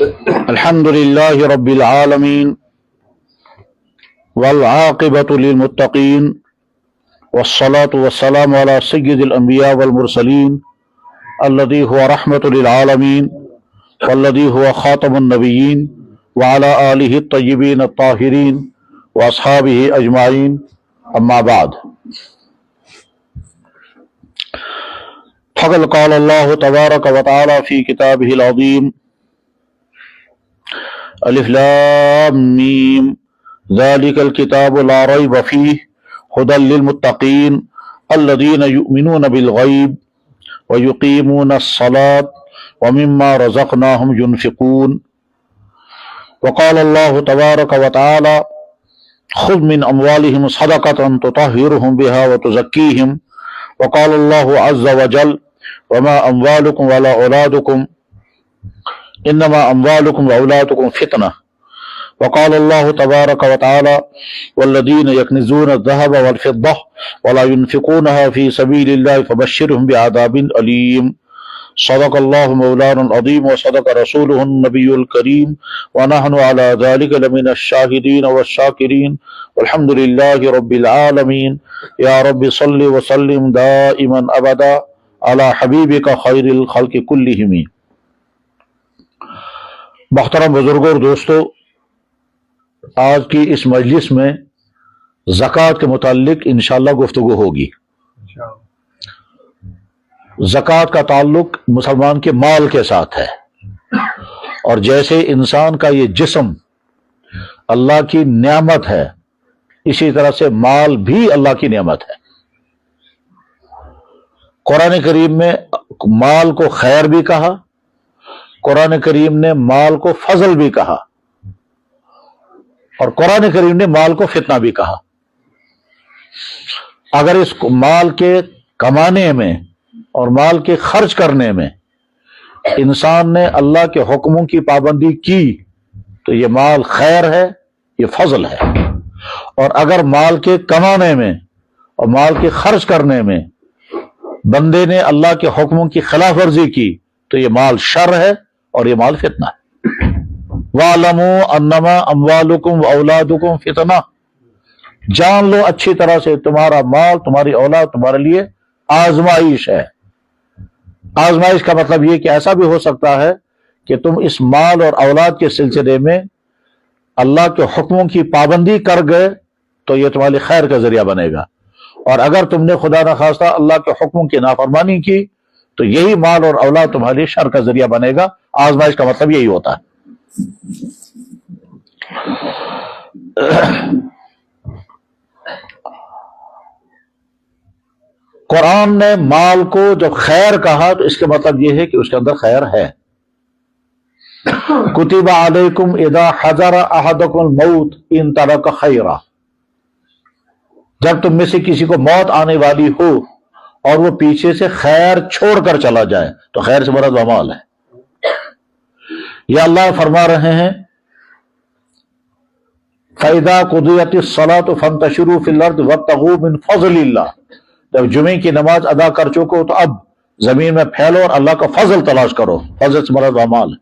الحمد لله رب العالمين والعاقبة للمتقين والصلاة والسلام على سيد الأنبياء والمرسلين الذي هو رحمة للعالمين والذي هو خاتم النبيين وعلى آله الطيبين الطاهرين وأصحابه أجمعين أما بعد فقد قال الله تبارك وتعالى في كتابه العظيم الف لام میم ذلك الكتاب لا ريب فيه هدى للمتقين الذين يؤمنون بالغيب ويقيمون الصلاة ومما رزقناهم ينفقون وقال الله تبارك وتعالى خذ من أموالهم صدقة تطهرهم بها وتزكيهم وقال الله عز وجل وما أموالكم ولا أولادكم انما اموالکم واولادکم فتنہ وقال اللہ تبارک وتعالی والذین یکنزون الذهب والفضة ولا ينفقونها في سبیل اللہ فبشرهم بعذاب علیم صدق اللہ مولانا العظیم وصدق رسولہ النبی الکریم ونحن على ذلك لمن الشاہدین والشاکرین والحمد للہ رب العالمین یا رب صل وسلم دائما ابدا على حبیبک خیر الخلق کلہم۔ محترم بزرگوں اور دوستو، آج کی اس مجلس میں زکوٰۃ کے متعلق انشاءاللہ گفتگو ہوگی۔ زکوٰۃ کا تعلق مسلمان کے مال کے ساتھ ہے، اور جیسے انسان کا یہ جسم اللہ کی نعمت ہے، اسی طرح سے مال بھی اللہ کی نعمت ہے۔ قرآن کریم میں مال کو خیر بھی کہا، قرآن کریم نے مال کو فضل بھی کہا، اور قرآن کریم نے مال کو فتنہ بھی کہا۔ اگر اس مال کے کمانے میں اور مال کے خرچ کرنے میں انسان نے اللہ کے حکموں کی پابندی کی تو یہ مال خیر ہے، یہ فضل ہے، اور اگر مال کے کمانے میں اور مال کے خرچ کرنے میں بندے نے اللہ کے حکموں کی خلاف ورزی کی تو یہ مال شر ہے اور یہ مال فتنہ ہے۔ وَاعْلَمُوا أَنَّمَا أَمْوَالُكُمْ وَأَوْلَادُكُمْ فِتْنَةٌ، جان لو اچھی طرح سے تمہارا مال، تمہاری اولاد تمہارے لیے آزمائش ہے۔ آزمائش کا مطلب یہ کہ ایسا بھی ہو سکتا ہے کہ تم اس مال اور اولاد کے سلسلے میں اللہ کے حکموں کی پابندی کر گئے تو یہ تمہارے خیر کا ذریعہ بنے گا، اور اگر تم نے خدا نخواستہ اللہ کے حکموں کی نافرمانی کی تو یہی مال اور اولاد تمہارے لیے شر کا ذریعہ بنے گا۔ آزمائش کا مطلب یہی ہوتا ہے۔ قرآن نے مال کو جب خیر کہا تو اس کا مطلب یہ ہے کہ اس کے اندر خیر ہے۔ کتب علیکم اذا حضر احدکم الموت ان ترک خیرا، جب تم میں سے کسی کو موت آنے والی ہو اور وہ پیچھے سے خیر چھوڑ کر چلا جائے تو خیر سے مراد مال ہے۔ یا اللہ فرما رہے ہیں فَإِذَا قُضِيَتِ الصَّلَاةُ فَانتَشِرُوا فِي الْأَرْضِ وَابْتَغُوا مِنْ فَضْلِ اللَّهِ، جب جمعے کی نماز ادا کر چکو تو اب زمین میں پھیلو اور اللہ کا فضل تلاش کرو۔ فضل سے مراد مال ہے۔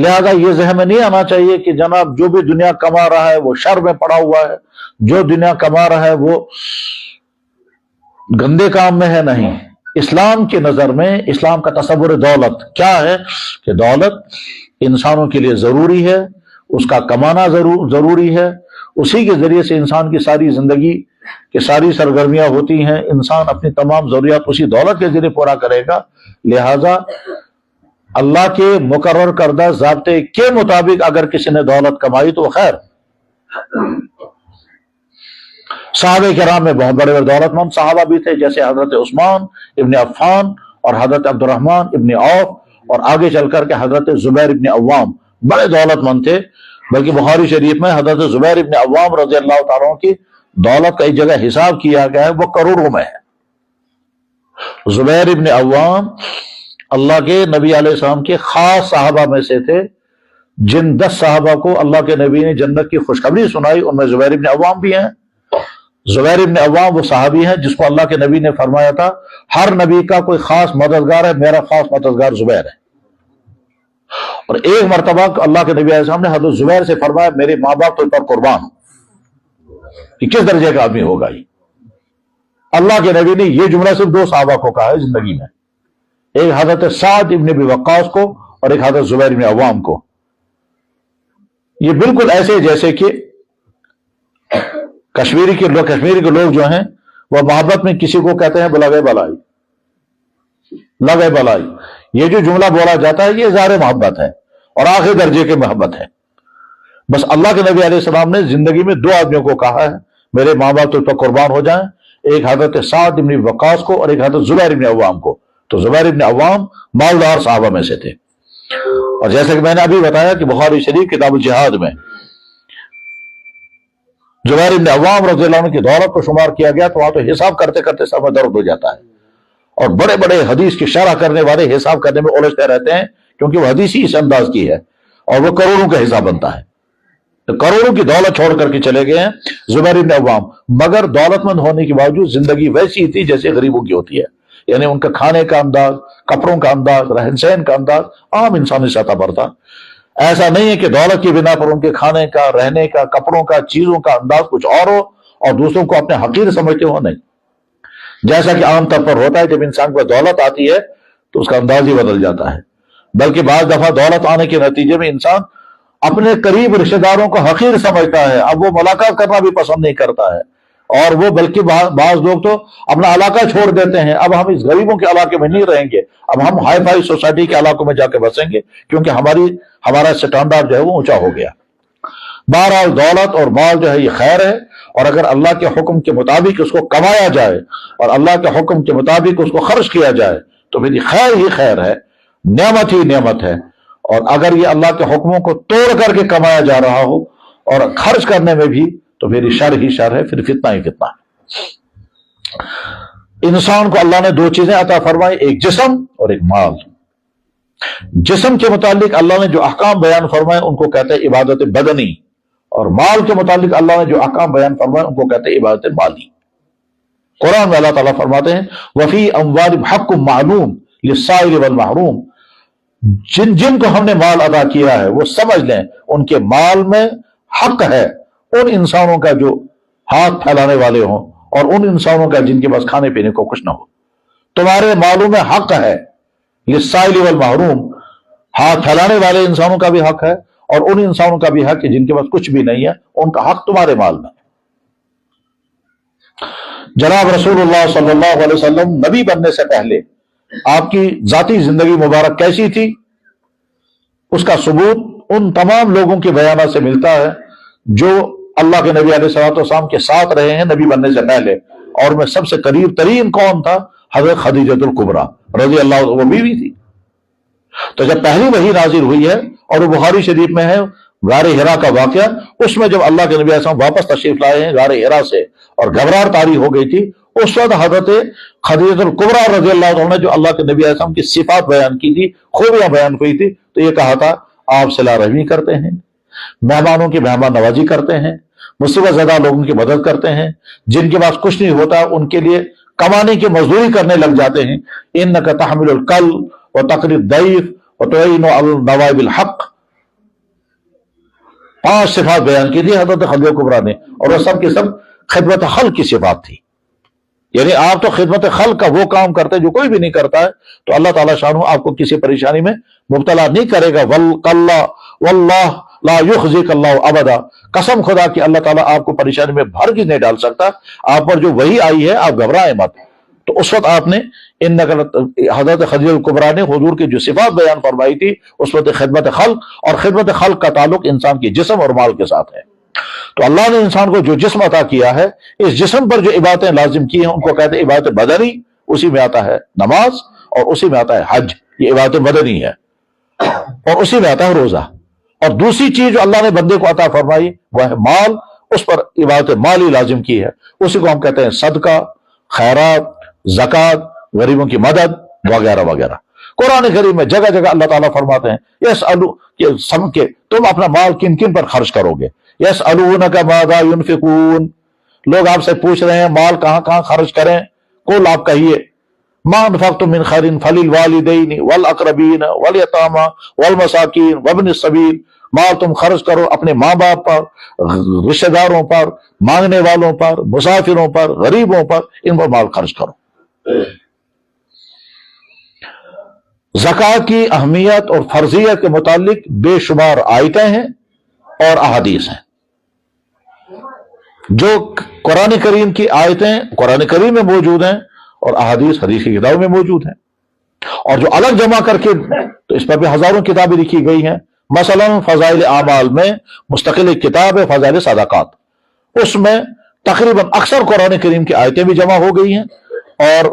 لہذا یہ ذہن میں نہیں آنا چاہیے کہ جناب جو بھی دنیا کما رہا ہے وہ شر میں پڑا ہوا ہے، جو دنیا کما رہا ہے وہ گندے کام میں ہے۔ نہیں، اسلام کی نظر میں اسلام کا تصور دولت کیا ہے کہ دولت انسانوں کے لیے ضروری ہے، اس کا کمانا ضروری ہے، اسی کے ذریعے سے انسان کی ساری زندگی کی ساری سرگرمیاں ہوتی ہیں، انسان اپنی تمام ضروریات اسی دولت کے ذریعے پورا کرے گا۔ لہذا اللہ کے مقرر کردہ ضابطے کے مطابق اگر کسی نے دولت کمائی تو وہ خیر۔ صحابہ کرام میں بہت بڑے دولت مند صحابہ بھی تھے، جیسے حضرت عثمان ابن عفان اور حضرت عبد الرحمن ابن عوف، اور آگے چل کر کے حضرت زبیر ابن عوام بڑے دولت مند تھے، بلکہ بخاری شریف میں حضرت زبیر ابن عوام رضی اللہ تعالیٰ عنہ کی دولت کا ایک جگہ حساب کیا گیا ہے، وہ کروڑوں میں ہے۔ زبیر ابن عوام اللہ کے نبی علیہ السلام کے خاص صحابہ میں سے تھے، جن 10 صحابہ کو اللہ کے نبی نے جنت کی خوشخبری سنائی، ان میں زبیر ابن عوام بھی ہیں۔ زبیر ابن عوام وہ صحابی ہیں جس کو اللہ کے نبی نے فرمایا تھا ہر نبی کا کوئی خاص مددگار ہے، میرا خاص مددگار زبیر ہے۔ اور ایک مرتبہ اللہ کے نبی علیہ السلام نے حضرت زبیر سے فرمایا میرے ماں باپ تجھ پر قربان ہوں. کہ کس درجے کا آدمی ہوگا یہ. اللہ کے نبی نے یہ جملہ صرف 2 صحابہ کو کہا ہے زندگی میں, ایک حضرت سعد ابن ابی وقاص کو اور ایک حضرت زبیر ابن عوام کو. یہ بالکل ایسے جیسے کہ کشمیری کے لوگ جو ہیں وہ محبت میں کسی کو کہتے ہیں لگے بلائی, لگے بلائی. یہ جو جملہ بولا جاتا ہے یہ اظہار محبت ہے اور آخری درجے کی محبت ہے. بس اللہ کے نبی علیہ السلام نے زندگی میں 2 آدمیوں کو کہا ہے میرے ماں باپ تو قربان ہو جائیں, ایک حضرت سعد ابن وقاص کو اور ایک حضرت زبیر ابن عوام کو. تو زبیر ابن عوام مالدار صحابہ میں سے تھے. اور جیسے کہ میں نے ابھی بتایا کہ بخاری شریف کتاب الجہاد میں زبیر ابن عوام رضی اللہ عنہ کی دولت کو شمار کیا گیا تو وہاں تو حساب کرتے کرتے سر میں درد ہو جاتا ہے. اور بڑے بڑے حدیث کی شرح کرنے والے حساب کرنے میں الجھتے رہتے ہیں کیونکہ وہ حدیث ہی اس انداز کی ہے اور وہ کروڑوں کا حساب بنتا ہے. تو کروڑوں کی دولت چھوڑ کر کے چلے گئے ہیں زبیر ابن عوام, مگر دولت مند ہونے کے باوجود زندگی ویسی ہی تھی جیسے غریبوں کی ہوتی ہے. یعنی ان کا کھانے کا انداز, کپڑوں کا انداز, رہن سہن کا انداز عام انسانی سطح پر تھا. ایسا نہیں ہے کہ دولت کی بنا پر ان کے کھانے کا, رہنے کا, کپڑوں کا, چیزوں کا انداز کچھ اور ہو اور دوسروں کو اپنے حقیر سمجھتے ہو, نہیں. جیسا کہ عام طور پر ہوتا ہے جب انسان کو دولت آتی ہے تو اس کا انداز ہی بدل جاتا ہے. بلکہ بعض دفعہ دولت آنے کے نتیجے میں انسان اپنے قریب رشتہ داروں کو حقیر سمجھتا ہے, اب وہ ملاقات کرنا بھی پسند نہیں کرتا ہے. اور وہ بلکہ بعض لوگ تو اپنا علاقہ چھوڑ دیتے ہیں, اب ہم اس غریبوں کے علاقے میں نہیں رہیں گے, اب ہم ہائی فائی سوسائٹی کے علاقوں میں جا کے بسیں گے کیونکہ ہمارا اسٹینڈرڈ جو ہے وہ اونچا ہو گیا. بہرحال دولت اور مال جو ہے یہ خیر ہے, اور اگر اللہ کے حکم کے مطابق اس کو کمایا جائے اور اللہ کے حکم کے مطابق اس کو خرچ کیا جائے تو پھر یہ خیر ہی خیر ہے, نعمت ہی نعمت ہے. اور اگر یہ اللہ کے حکموں کو توڑ کر کے کمایا جا رہا ہو اور خرچ کرنے میں بھی تو پھر یہ شر ہی شر ہے, پھر فتنہ ہی فتنہ ہے. انسان کو اللہ نے 2 چیزیں عطا فرمائی, ایک جسم اور ایک مال. جسم کے متعلق اللہ نے جو احکام بیان فرمائے ان کو کہتے ہیں عبادت بدنی, اور مال کے متعلق اللہ نے جو احکام بیان فرمائے ان کو کہتے ہیں عبادت مالی. قرآن میں اللہ تعالیٰ فرماتے ہیں وفی اموالہم حق معلوم للسائل والمحروم, جن کو ہم نے مال ادا کیا ہے وہ سمجھ لیں ان کے مال میں حق ہے ان انسانوں کا جو ہاتھ پھیلانے والے ہوں اور ان انسانوں کا جن کے پاس کھانے پینے کو کچھ نہ ہو. تمہارے مالوں میں حق ہے للسائل والمحروم, ہاتھ پھیلانے والے انسانوں کا بھی حق ہے اور ان انسانوں کا بھی حق ہے جن کے پاس کچھ بھی نہیں ہے, ان کا حق تمہارے مال میں. جناب رسول اللہ صلی اللہ علیہ وسلم نبی بننے سے پہلے آپ کی ذاتی زندگی مبارک کیسی تھی اس کا ثبوت ان تمام لوگوں کے بیانات سے ملتا ہے جو اللہ کے نبی علیہ الصلوۃ والسلام کے ساتھ رہے ہیں نبی بننے سے پہلے. اور میں سب سے قریب ترین کون تھا؟ حضرت خدیجہ الکبریٰ رضی اللہ عنہ, وہ بیوی تھی. تو جب پہلی وحی نازل ہوئی ہے اور وہ بخاری شریف میں ہے غار حرا کا واقعہ, اس میں جب اللہ کے نبی علیہ السلام واپس تشریف لائے ہیں غار حرا سے اور گھبراہٹ طاری ہو گئی تھی, اس وقت حضرت خدیجہ الکبریٰ رضی اللہ عنہ نے جو اللہ کے نبی علیہ السلام کی صفات بیان کی تھی, خوبیاں بیان ہوئی تھی, تو یہ کہا تھا آپ صلہ رحمی کرتے ہیں, مہمانوں کی مہمان نوازی کرتے ہیں, مصیبت زدہ لوگوں کی مدد کرتے ہیں, جن کے پاس کچھ نہیں ہوتا ان کے لیے کمانے کی مزدوری کرنے لگ جاتے ہیں, انک تحمل الکل وتقری الضیف وتعین علی نوائب الحق. 5 صفات بیان کی تھی حضرت خدیجہ کبریٰ نے, اور وہ سب کے سب خدمت خلق کی صفات تھی. یعنی آپ تو خدمت خلق کا وہ کام کرتے جو کوئی بھی نہیں کرتا ہے, تو اللہ تعالیٰ شانہ آپ کو کسی پریشانی میں مبتلا نہیں کرے گا. واللہ لا یخزیک اللہ ابدا, قسم خدا کہ اللہ تعالیٰ آپ کو پریشانی میں ہرگز نہیں ڈال سکتا. آپ پر جو وحی آئی ہے آپ گھبرائیں مت. تو اس وقت آپ نے حضرت خدیجہ الکبریٰ نے حضور کی جو صفات بیان فرمائی تھی اس وقت خدمت خلق, اور خدمت خلق کا تعلق انسان کے جسم اور مال کے ساتھ ہے. تو اللہ نے انسان کو جو جسم عطا کیا ہے, اس جسم پر جو عبادتیں لازم کی ہیں ان کو کہتے ہیں عبادت بدنی. اسی میں آتا ہے نماز اور اسی میں آتا ہے حج, یہ عبادت بدنی ہے, اور اسی میں آتا ہے روزہ. اور دوسری چیز جو اللہ نے بندے کو عطا فرمائی وہ ہے مال, اس پر عبادت مالی لازم کی ہے, اسی کو ہم کہتے ہیں صدقہ, خیرات, زکوٰۃ, غریبوں کی مدد وغیرہ وغیرہ. قرآن کریم میں جگہ جگہ اللہ تعالیٰ فرماتے ہیں یسألو, کہ سم کے تم اپنا مال کن کن پر خرچ کرو گے. یسألونک ماذا ينفقون, لوگ آپ سے پوچھ رہے ہیں مال کہاں کہاں خرچ کریں. قل, آپ کہیے ما انفقتم من خیر فللوالدین والاقربین والیتامی والمساکین وابن السبیل، مال تم خرچ کرو اپنے ماں باپ پر، رشتہ داروں پر، مانگنے والوں پر، مسافروں پر، غریبوں پر، ان پر مال خرچ کرو۔ زکوٰۃ کی اہمیت اور فرضیت کے متعلق بے شمار آیتیں ہیں اور احادیث ہیں۔ جو قرآن کریم کی آیتیں قرآن کریم میں موجود ہیں اور احادیث حدیث کی کتابوں میں موجود ہیں، اور جو الگ جمع کر کے تو اس پر بھی ہزاروں کتابیں لکھی گئی ہیں۔ مثلا فضائل اعمال میں مستقل ایک کتاب ہے فضائل صدقات، اس میں تقریباً اکثر قرآن کریم کی آیتیں بھی جمع ہو گئی ہیں اور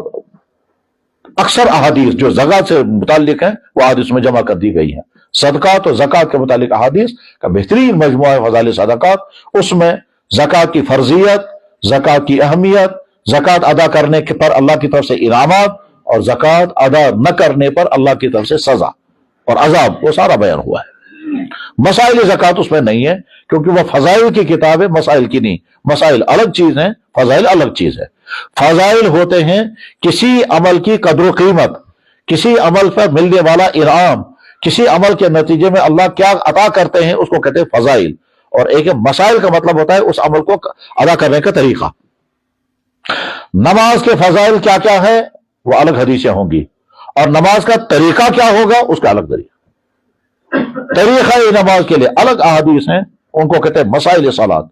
اکثر احادیث جو زکوٰۃ سے متعلق ہیں وہ احادیث میں جمع کر دی گئی ہیں۔ صدقات اور زکوٰۃ کے متعلق احادیث کا بہترین مجموعہ ہے فضائل صدقات، اس میں زکوٰۃ کی فرضیت، زکوٰۃ کی اہمیت، زکوٰۃ ادا کرنے پر اللہ کی طرف سے انعامات اور زکوٰۃ ادا نہ کرنے پر اللہ کی طرف سے سزا اور عذاب، وہ سارا بیان ہوا ہے۔ مسائل زکوٰۃ اس میں نہیں ہے کیونکہ وہ فضائل کی کتاب ہے، مسائل کی نہیں۔ مسائل الگ چیز ہیں، فضائل الگ چیز ہے۔ فضائل ہوتے ہیں کسی عمل کی قدر و قیمت، کسی عمل پر ملنے والا انعام، کسی عمل کے نتیجے میں اللہ کیا عطا کرتے ہیں، اس کو کہتے ہیں فضائل۔ اور ایک مسائل کا مطلب ہوتا ہے اس عمل کو ادا کرنے کا طریقہ۔ نماز کے فضائل کیا کیا ہے وہ الگ حدیثیں ہوں گی، اور نماز کا طریقہ کیا ہوگا اس کا الگ طریقہ نماز کے لیے الگ احادیث ہیں، ان کو کہتے ہیں مسائل صلاۃ۔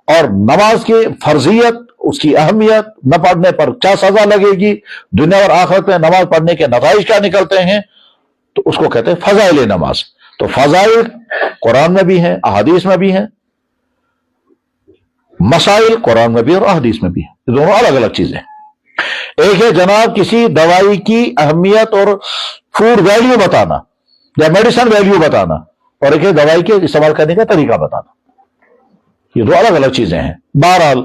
اور نماز کی فرضیت، اس کی اہمیت، نہ پڑھنے پر کیا سزا لگے گی، دنیا اور آخرت میں نماز پڑھنے کے نتائج کیا نکلتے ہیں، تو اس کو کہتے ہیں فضائل نماز۔ تو فضائل قرآن میں بھی ہیں، احادیث میں بھی ہیں، مسائل قرآن میں بھی اور احادیث میں بھی ہیں، یہ دونوں الگ الگ چیزیں ہیں۔ ایک ہے جناب کسی دوائی کی اہمیت اور فوڈ ویلیو بتانا یا میڈیسن ویلیو بتانا، اور ایک ہے دوائی کے استعمال کرنے کا طریقہ بتانا، یہ دو الگ الگ چیزیں ہیں۔ بہرحال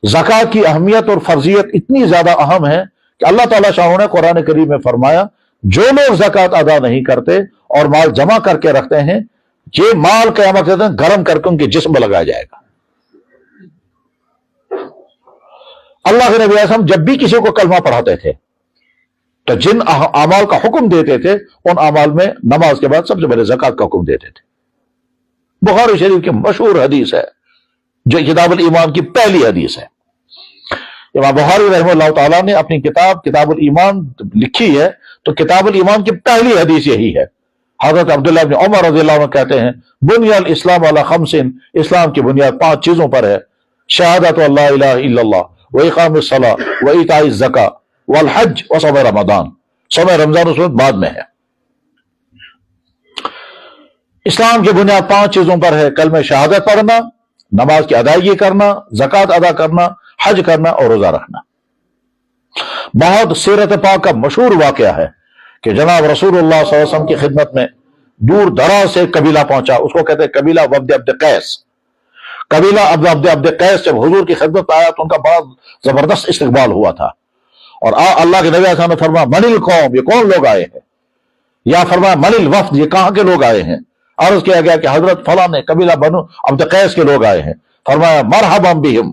زکوٰۃ کی اہمیت اور فرضیت اتنی زیادہ اہم ہے کہ اللہ تعالیٰ شاہ نے قرآن کریم میں فرمایا جو لوگ زکوٰۃ ادا نہیں کرتے اور مال جمع کر کے رکھتے ہیں، یہ مال قیامت کے دن گرم کر کے ان کے جسم میں لگایا جائے گا۔ اللہ کے نبی علیہ السلام جب بھی کسی کو کلمہ پڑھاتے تھے تو جن اعمال کا حکم دیتے تھے ان اعمال میں نماز کے بعد سب سے پہلے زکوٰۃ کا حکم دیتے تھے۔ بخاری شریف کی مشہور حدیث ہے جو کتاب الایمان کی پہلی حدیث ہے۔ امام بخاری رحمہ اللہ تعالیٰ نے اپنی کتاب الایمان لکھی ہے تو کتاب الایمان کی پہلی حدیث یہی ہے۔ حضرت عبداللہ بن عمر رضی اللہ عنہ کہتے ہیں بنی الاسلام علی خمس، اسلام کی بنیاد 5 چیزوں پر ہے، شہادت اللہ الہ الا اللہ واقام الصلاۃ وایتاء الزکاۃ والحج وصوم رمضان۔ صوم رمضان اس وقت بعد میں ہے۔ اسلام کی بنیاد 5 چیزوں پر ہے، کلمہ شہادت پڑھنا، نماز کی ادائیگی کرنا، زکوٰۃ ادا کرنا، حج کرنا اور روزہ رکھنا۔ بہت سیرت پاک کا مشہور واقعہ ہے کہ جناب رسول اللہ صلی اللہ علیہ وسلم کی خدمت میں دور دراز سے قبیلہ پہنچا، اس کو کہتے ہیں قبیلہ عبد قیس۔ قبیلہ عبد قیس جب حضور کی خدمت آیا تو ان کا بڑا زبردست استقبال ہوا تھا، اور اللہ کے نبی صلی اللہ علیہ وسلم نے فرمایا من القوم، یہ کون لوگ آئے ہیں، یا فرمایا من الوفد، یہ کہاں کے لوگ آئے ہیں۔ عرض کیا گیا کہ حضرت فلاں نے قبیلہ بنو عبد قیس کے لوگ آئے ہیں۔ فرمایا مرحبا بہم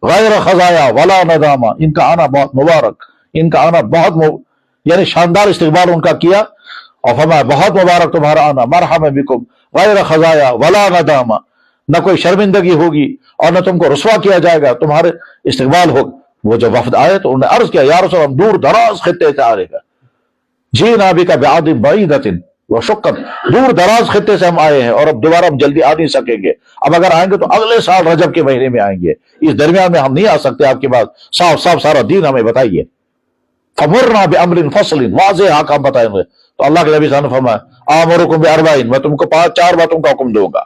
غیر خزایا ولا ندامہ، ان کا آنا بہت مبارک، ان کا آنا یعنی شاندار استقبال ان کا کیا، اور فرمایا بہت مبارک تمہارا آنا، مرحبا بکم غیر خزایا ولا ندامہ، نہ کوئی شرمندگی ہوگی اور نہ تم کو رسوا کیا جائے گا، تمہارے استقبال ہوگا۔ وہ جب وفد آئے تو انہوں نے عرض کیا یا رسول ہم دور دراز خطے سے آ رہے ہیں، جی نابی کا بعد بعیدۃ وشقت، دور دراز خطے سے ہم آئے ہیں اور اب دوبارہ ہم جلدی آ نہیں سکیں گے، اب اگر آئیں گے تو اگلے سال رجب کے مہینے میں آئیں گے، اس درمیان میں ہم نہیں آ سکتے، آپ کے پاس صاف صاف سارا دین ہمیں بتائیے۔ فمرنا بامر فصل، واضح احکام بتائیں گے۔ تو اللہ کے نبی صلی اللہ علیہ وسلم نے فرمایا آمرکم باربعین، میں تم کو 4 باتوں کا حکم دوں گا،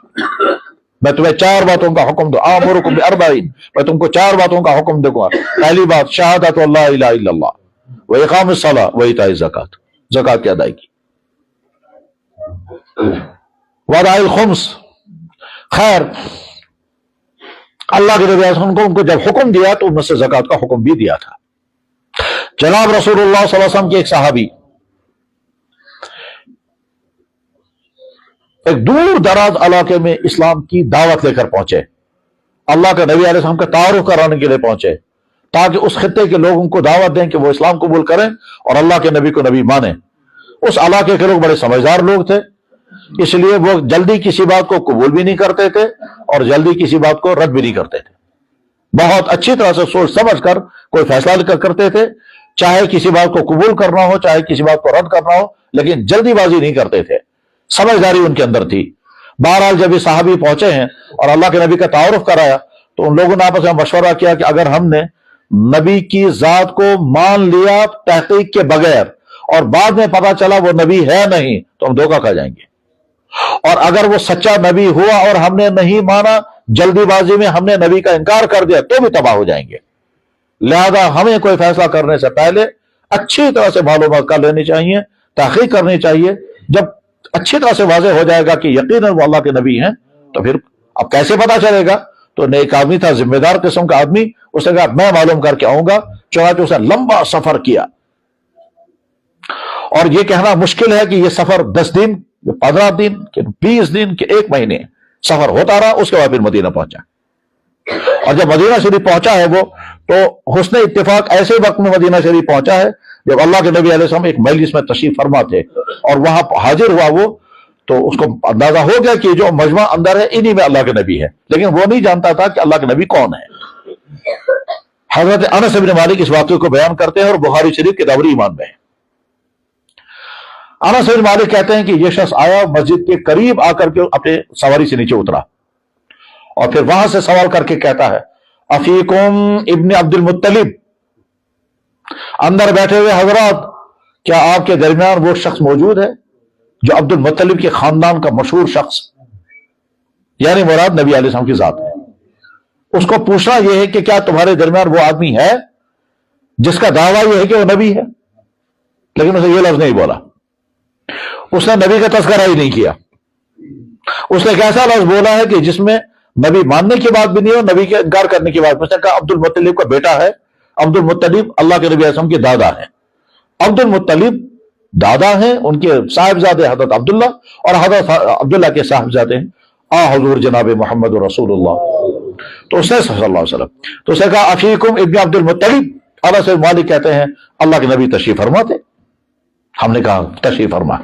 میں تمہیں 4 باتوں کا حکم دوں، آمرکم باربعین، میں تم کو 4 باتوں کا حکم دوں گا۔ پہلی بات شہادت اللہ الہ الا اللہ واقام الصلاۃ وایتاء الزکاۃ، زکوٰۃ کی ادائیگی، واداء الخمس۔ خیر اللہ کے نبی صلی اللہ علیہ وسلم کو ان کو جب حکم دیا تو ان میں سے زکوٰۃ کا حکم بھی دیا تھا۔ جناب رسول اللہ صلی اللہ علیہ وسلم کے ایک صحابی ایک دور دراز علاقے میں اسلام کی دعوت لے کر پہنچے، اللہ کے نبی علیہ السلام کا تعارف کرانے کے لیے پہنچے۔ تاکہ اس خطے کے لوگوں کو دعوت دیں کہ وہ اسلام قبول کریں اور اللہ کے نبی کو نبی مانیں۔ اس علاقے کے لوگ بڑے سمجھدار لوگ تھے، اس لیے وہ جلدی کسی بات کو قبول بھی نہیں کرتے تھے اور جلدی کسی بات کو رد بھی نہیں کرتے تھے، بہت اچھی طرح سے سوچ سمجھ کر کوئی فیصلہ کرتے تھے، چاہے کسی بات کو قبول کرنا ہو چاہے کسی بات کو رد کرنا ہو، لیکن جلدی بازی نہیں کرتے تھے، سمجھداری ان کے اندر تھی۔ بہرحال جب یہ صحابی پہنچے ہیں اور اللہ کے نبی کا تعارف کرایا تو ان لوگوں نے آپس میں مشورہ کیا کہ اگر ہم نے نبی کی ذات کو مان لیا تحقیق کے بغیر اور بعد میں پتا چلا وہ نبی ہے نہیں تو ہم دھوکہ کھا جائیں گے، اور اگر وہ سچا نبی ہوا اور ہم نے نہیں مانا، جلدی بازی میں ہم نے نبی کا انکار کر دیا تو بھی تباہ ہو جائیں گے۔ لہذا ہمیں کوئی فیصلہ کرنے سے پہلے اچھی طرح سے معلومات کر لینی چاہیے، تحقیق کرنی چاہیے۔ جب اچھی طرح سے واضح ہو جائے گا کہ یقیناً وہ اللہ کے نبی ہیں تو پھر اب کیسے پتا چلے گا؟ تو نیک آدمی تھا، ذمہ دار قسم کا آدمی، اس نے کہا میں معلوم کر کے آؤں گا۔ چنانچہ اس نے لمبا سفر کیا، اور یہ کہنا مشکل ہے کہ یہ سفر 10 دن 15 دن کہ 20 دن کہ 1 مہینے سفر ہوتا رہا، اس کے بعد پھر مدینہ پہنچا۔ اور جب مدینہ شریف پہنچا ہے وہ تو حسن اتفاق ایسے وقت میں مدینہ شریف پہنچا ہے جب اللہ کے نبی علیہ السلام ایک مجلس میں تشریف فرما تھے اور وہاں حاضر ہوا وہ، تو اس کو اندازہ ہو گیا کہ جو مجمع اندر ہے انہی میں اللہ کے نبی ہے، لیکن وہ نہیں جانتا تھا کہ اللہ کے نبی کون ہے۔ حضرت انس بن مالک اس واقعے کو بیان کرتے ہیں اور بخاری شریف کتاب ایمان میں ہے۔ انس بن مالک کہتے ہیں کہ یہ شخص آیا، مسجد کے قریب آ کر کے اپنے سواری سے نیچے اترا اور پھر وہاں سے سوال کر کے کہتا ہے افیکم ابن عبد المطلب، اندر بیٹھے ہوئے حضرات کیا آپ کے درمیان وہ شخص موجود ہے جو عبد المطلب کے خاندان کا مشہور شخص، یعنی مراد نبی علیہ السلام کی ذات ہے۔ اس کو پوچھنا یہ ہے کہ کیا تمہارے درمیان وہ آدمی ہے جس کا دعویٰ یہ ہے کہ وہ نبی ہے، لیکن اسے یہ لفظ نہیں بولا، اس نے نبی کا تذکرہ ہی نہیں کیا۔ اس نے ایک ایسا لفظ بولا ہے کہ جس میں نبی ماننے کی بات بھی نہیں اور نبی کے انکار کرنے کی بات۔ اس نے کہا عبد المطلب کا بیٹا ہے، عبد المطلب اللہ کے نبی علیہ السلام کے دادا ہے، عبد المطلب دادا ہیں، ان کے صاحبزادے حضرت عبداللہ اور حضرت عبداللہ کے صاحبزادے ہیں حضور جناب محمد رسول اللہ، تو اس نے صلی اللہ علیہ وسلم، تو اس نے کہا افیکم ابن عبد المطلب۔ انس بن مالک کہتے ہیں اللہ کے نبی تشریف فرما تھے، ہم نے کہا تشریف فرما۔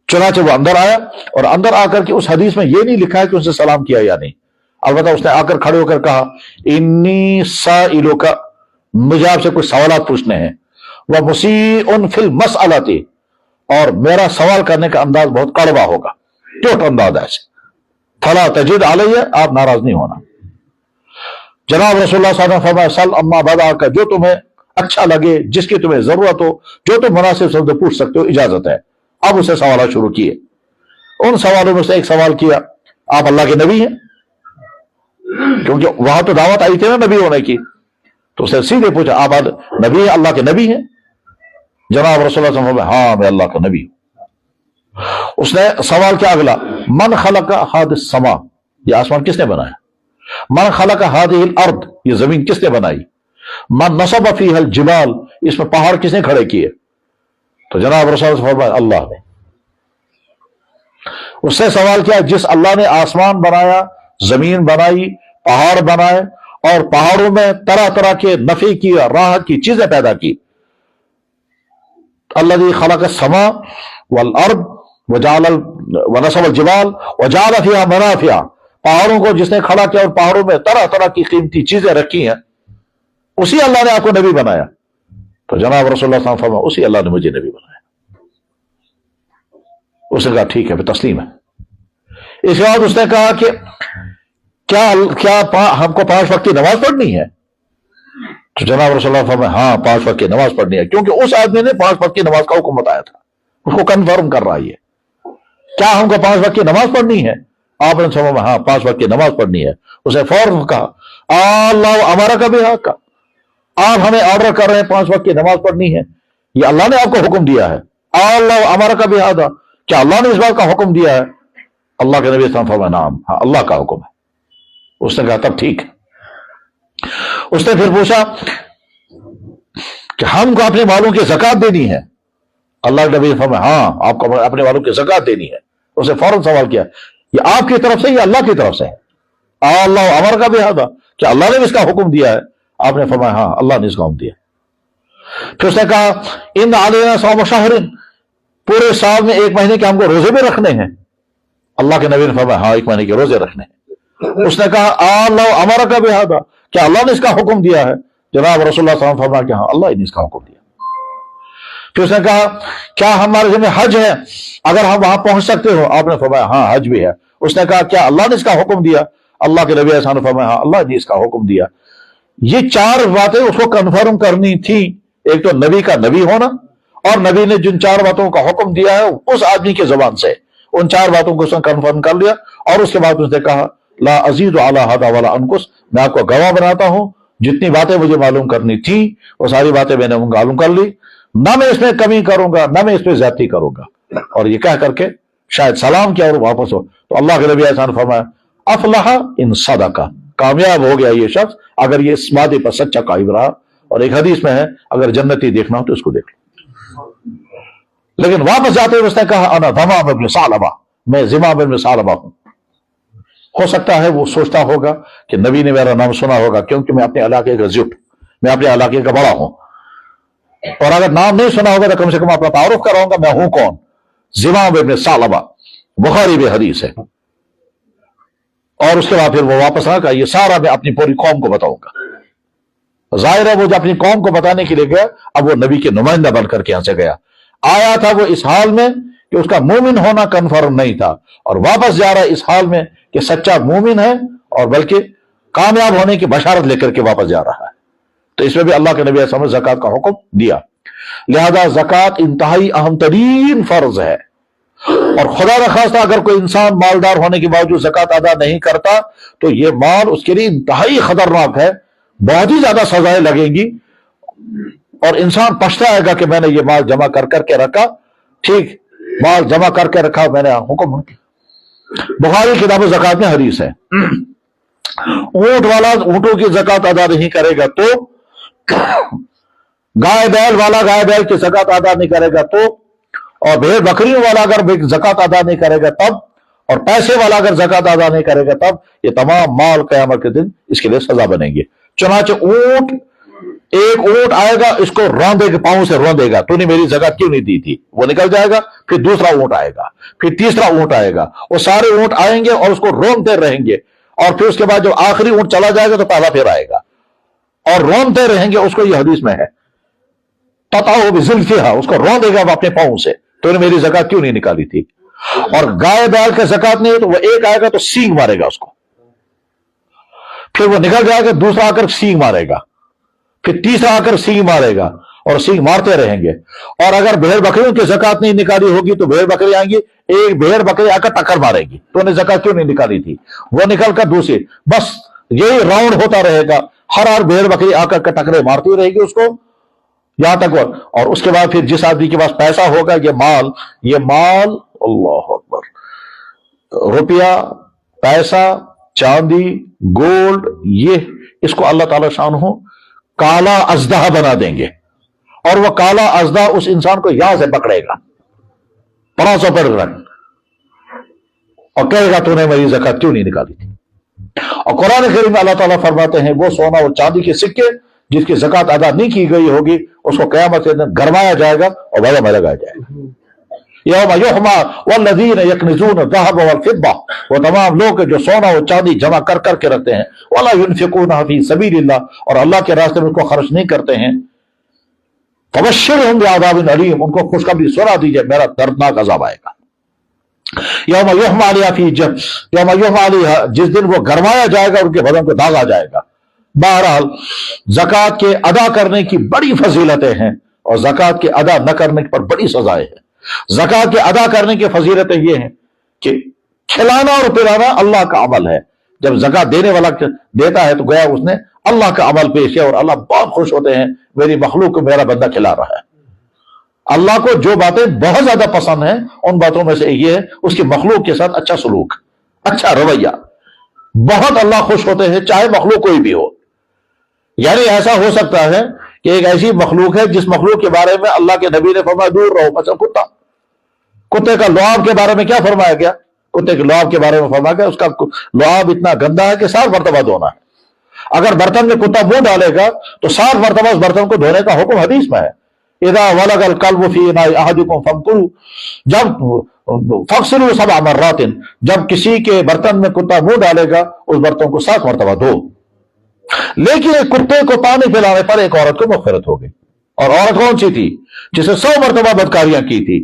چنانچہ وہ اندر آیا اور اندر آ کر کے اس حدیث میں یہ نہیں لکھا ہے کہ اس نے سلام کیا یا نہیں، البتہ اس نے آ کر کھڑے ہو کر کہا انی سائلک، مجھے آپ سے کچھ سوالات پوچھنے ہیں، وَمُسِیءٌ فِی الْمَسْأَلَةِ، اور میرا سوال کرنے کا انداز بہت کڑوا ہوگا، ٹوٹ انداز ایسے، فَلَا تَجِدْ عَلَیَّ، آپ ناراض نہیں ہونا۔ جناب رسول اللہ صلی اللہ علیہ وسلم فرمایا سل اما بدا کا، جو تمہیں اچھا لگے، جس کی تمہیں ضرورت ہو، جو تم مناسب سمجھو پوچھ سکتے ہو، اجازت ہے۔ اب اسے سوالات شروع کیے، ان سوالوں میں سے ایک سوال کیا آپ اللہ کے نبی ہیں، کیونکہ وہاں تو دعوت آئی تھی نا نبی ہونے کی، تو اسے سیدھے پوچھا آپ نبی ہیں، اللہ کے نبی ہیں؟ جناب رسول اللہ صلی اللہ علیہ وسلم ہاں میں اللہ کا نبی ہوں۔ اس نے سوال کیا اگلا، من خلق هذه السماء، یہ آسمان کس نے بنایا؟ من خلق هذه الارض، یہ زمین کس نے بنائی؟ من نصب فيها الجبال، اس میں پہاڑ کس نے کھڑے کیے؟ تو جناب رسول اللہ فرمایا اللہ نے۔ اس نے سوال کیا جس اللہ نے آسمان بنایا، زمین بنائی، پہاڑ بنائے اور پہاڑوں میں طرح طرح کے نفع کی اور راحت کی چیزیں پیدا کی، الذی خلق السماء والارض ونصب الجبال وجعل فيها منافع، پہاڑوں کو جس نے کھڑا کیا اور پہاڑوں میں طرح طرح کی قیمتی چیزیں رکھی ہیں، اسی اللہ نے آپ کو نبی بنایا۔ تو جناب رسول اللہ صلی اللہ علیہ وسلم فرمایا اسی اللہ نے مجھے نبی بنایا۔ اس نے کہا ٹھیک ہے، پھر تسلیم ہے۔ اس کے بعد اس نے کہا کہ کیا ہم کو 5 وقت کی نماز پڑھنی ہے؟ تو جناب رسول اللہ فرمایا ہاں 5 وقت کی نماز پڑھنی ہے، کیونکہ اس آدمی نے 5 وقت کی نماز کا حکم بتایا تھا، اس کو کنفرم کر رہا ہے کیا ہم کو 5 وقت کی نماز پڑھنی ہے؟ آپ نے فرمایا ہاں 5 وقت کی نماز پڑھنی ہے۔ اسے فوراً کہا اللہ ہمارا کبھی حق کا، آپ ہمیں آرڈر کر رہے ہیں 5 وقت کی نماز پڑھنی ہے، یہ اللہ نے آپ کو حکم دیا ہے۔ اللہ ہمارا کبھی حق، کیا اللہ نے اس بات کا حکم دیا ہے؟ اللہ کے نبی صلی اللہ علیہ وسلم فرمایا نعم، ہاں اللہ کا حکم ہے۔ اس نے کہا تب ٹھیک ہے۔ اس نے پھر پوچھا کہ ہم کو اپنے مالوں کی زکات دینی ہے؟ اللہ کے نبی نے فرمایا ہاں آپ کو اپنے مالوں کی زکات دینی ہے۔ اسے فوراً سوال کیا یہ آپ کی طرف سے یا اللہ کی طرف سے ہے؟ اللہ ہمارا کا بھی حق، کیا اللہ نے اس کا حکم دیا ہے؟ آپ نے فرمایا ہاں اللہ نے اس کو حکم دیا. پھر اس نے کہا ان علینا صوم شہر، پورے سال میں 1 مہینے کے ہم کو روزے بھی رکھنے ہیں. اللہ کے نبی نے فرمایا ہاں 1 مہینے کے روزے رکھنے ہیں. اس نے کہا اللہ امرک بہذا، کیا اللہ نے اس کا حکم دیا ہے؟ جناب رسول اللہ صلی اللہ علیہ وسلم فرمایا کہ ہاں اللہ نے اس کا حکم دیا. پھر اس نے کہا کیا ہمارے ذمہ حج ہے، اگر ہم وہاں پہنچ سکتے ہو؟ آپ نے فرمایا ہاں حج بھی ہے. اس نے کہا کیا اللہ نے اس کا حکم دیا؟ اللہ کے نبی صلی اللہ علیہ وسلم نے فرمایا ہاں اللہ نے اس کا حکم دیا. یہ 4 باتیں اس کو کنفرم کرنی تھی. ایک تو نبی کا نبی ہونا، اور نبی نے جن 4 باتوں کا حکم دیا ہے اس آدمی کے زبان سے ان 4 باتوں کو اس نے کنفرم کر لیا. اور اس کے بعد اس نے کہا لا ازید علی ھذا ولا انقص، میں آپ کو گواہ بناتا ہوں جتنی باتیں مجھے معلوم کرنی تھی وہ ساری باتیں میں نے معلوم کر لی، نہ میں اس میں کمی کروں گا نہ میں اس میں زیادتی کروں گا. اور یہ کہہ کر کے شاید سلام کیا اور واپس ہو. تو اللہ کے نبی علیہ السلام نے فرمایا افلح ان صدق، کامیاب ہو گیا یہ شخص اگر یہ اس وعدے پر سچا قائم رہا. اور ایک حدیث میں ہے اگر جنتی دیکھنا ہو تو اس کو دیکھ لو. لیکن واپس جاتے ہوئے اس نے کہا انا ذمام ابن ثعلبہ، میں ذمام ابن ثعلبہ ہوں. ہو سکتا ہے وہ سوچتا ہوگا کہ نبی نے میرا نام سنا ہوگا کیونکہ میں اپنے علاقے کا زٹ، میں اپنے علاقے کا بڑا ہوں، اور اگر نام نہیں سنا ہوگا تو کم سے کم اپنا تعارف کراؤں گا میں ہوں کون، ذمام ابن ثعلبہ، بخاری میں حدیث ہے. اور اس کے بعد پھر وہ واپس آ کر یہ سارا میں اپنی پوری قوم کو بتاؤں گا. ظاہر ہے وہ جو اپنی قوم کو بتانے کے لیے گیا اب وہ نبی کے نمائندہ بن کر کے یہاں سے گیا. آیا تھا وہ اس حال میں کہ اس کا مومن ہونا کنفرم نہیں تھا، اور واپس جا رہا ہے اس حال میں کہ سچا مومن ہے اور بلکہ کامیاب ہونے کی بشارت لے کر کے واپس جا رہا ہے. تو اس میں بھی اللہ کے نبی صلی اللہ علیہ وسلم نے زکوٰۃ کا حکم دیا. لہذا زکوٰۃ انتہائی اہم ترین فرض ہے، اور خدا نخواستہ اگر کوئی انسان مالدار ہونے کے باوجود زکوٰۃ ادا نہیں کرتا تو یہ مال اس کے لیے انتہائی خطرناک ہے، بہت ہی زیادہ سزائیں لگیں گی، اور انسان پچھتائے گا کہ میں نے یہ مال جمع کر کر کے رکھا. ٹھیک، مال جمع کر کے رکھا میں نے حکم. بخاری کتاب زکوٰۃ میں حدیث ہے اونٹ والا اونٹوں کی زکوٰۃ ادا نہیں کرے گا تو، گائے بیل والا گائے بیل کی زکوٰۃ ادا نہیں کرے گا تو، اور بھیڑ بکریوں والا اگر زکوٰۃ ادا نہیں کرے گا تب، اور پیسے والا اگر زکوٰۃ ادا نہیں کرے گا تب، یہ تمام مال قیامت کے دن اس کے لیے سزا بنے گی. چنانچہ اونٹ، ایک اونٹ آئے گا اس کو روندے کے پاؤں سے روندے گا تو نے میری زکوٰۃ کیوں نہیں دی تھی، وہ نکل جائے گا. پھر دوسرا اونٹ آئے گا، پھر تیسرا اونٹ آئے گا، وہ سارے اونٹ آئیں گے اور اس کو روندتے رہیں گے، اور پھر اس کے بعد جب آخری اونٹ چلا جائے گا تو پہلا پھر آئے گا اور روندتے رہیں گے. اس کو یہ حدیث میں ہے تطعو بزلفہا، اس کو روندے گا اپنے پاؤں سے تو نے میری زکوٰۃ کیوں نہیں نکالی تھی. اور گائے بیل کا زکوٰۃ نہیں ہے تو وہ ایک آئے گا تو سینگ مارے گا اس کو، پھر وہ نکل جائے گا، دوسرا آ کر سینگ مارے گا، پھر تیسرا آ کر سینگ مارے گا، اور سینگ مارتے رہیں گے. اور اگر بھیڑ بکریوں کی زکوٰۃ نہیں نکالی ہوگی تو بھیڑ بکری آئیں گی، ایک بھیڑ بکری آ کر ٹکر مارے گی تو نے زکوٰۃ کیوں نہیں نکالی تھی، وہ نکل کر دوسری، بس یہی راؤنڈ ہوتا رہے گا. ہر بھیڑ بکری آ کر ٹکرے مارتی رہے گی اس کو یہاں تک. اور اس کے بعد پھر جس آدمی کے پاس پیسہ ہوگا، یہ مال اللہ اکبر، روپیہ، پیسہ، چاندی، گولڈ، یہ اس کو اللہ تعالی شانہ کالا ازدہ بنا دیں گے، اور وہ کالا ازدہ اس انسان کو یہاں سے پکڑے گا، پراسوں پڑ رکھ، اور کہے گا تو نے میری زکوٰۃ کیوں نہیں نکالی تھی. اور قرآن کریم میں اللہ تعالیٰ فرماتے ہیں وہ سونا اور چاندی کے سکے جس کی زکوٰۃ ادا نہیں کی گئی ہوگی اس کو قیامت کے دن گرمایا جائے گا اور بڑا میں لگایا جائے گا. یوم یحمى والذین یکنزون الذهب والفضة، وہ تمام لوگ جو سونا اور چاندی جمع کر کر کے رکھتے ہیں، ولا ينفقونها فی سبیل اللہ، اور اللہ کے راستے میں اس کو خرچ نہیں کرتے ہیں، فبشرهم بعذاب علیم، ان کو خوشخبری سنا دیجئے میرا دردناک عذاب آئے گا. یوم یحمى علیہا فی یوم یحمى علیہا، جس دن وہ گرمایا جائے گا ان کے بدن کو داغا جائے گا. بہرحال زکوٰۃ کے ادا کرنے کی بڑی فضیلتیں ہیں اور زکوٰۃ کے ادا نہ کرنے پر بڑی سزائیں ہیں. زکوٰۃ کے ادا کرنے کی فضیلتیں یہ ہیں کہ کھلانا اور پلانا اللہ کا عمل ہے. جب زکوٰۃ دینے والا دیتا ہے تو گویا اس نے اللہ کا عمل پیش کیا، اور اللہ بہت خوش ہوتے ہیں میری مخلوق کو میرا بندہ کھلا رہا ہے. اللہ کو جو باتیں بہت زیادہ پسند ہیں ان باتوں میں سے یہ ہے اس کی مخلوق کے ساتھ اچھا سلوک، اچھا رویہ. بہت اللہ خوش ہوتے ہیں چاہے مخلوق کوئی بھی ہو. یعنی ایسا ہو سکتا ہے کہ ایک ایسی مخلوق ہے جس مخلوق کے بارے میں اللہ کے نبی نے فرمایا دور رہو، مثلا کتا، کتے کا لعاب کے بارے میں کیا فرمایا گیا؟ کتے کے لعاب کے بارے میں فرمایا گیا اس کا لعاب اتنا گندا ہے کہ 7 مرتبہ دھونا ہے. اگر برتن میں کتا منہ ڈالے گا تو 7 مرتبہ اس برتن کو دھونے کا حکم حدیث میں ہے. اذا ولغ الكلب في اناء احدكم فانقروا، جب فاغسلوا 7 مرات، جب کسی کے برتن میں کتا منہ ڈالے گا اس برتن کو 7 مرتبہ دھو. لیکن ایک کتے کو پانی پلانے پر ایک عورت کو مغفرت ہو گئی. اور عورت کون سی تھی؟ جسے 100 مرتبہ بدکاریاں کی تھی.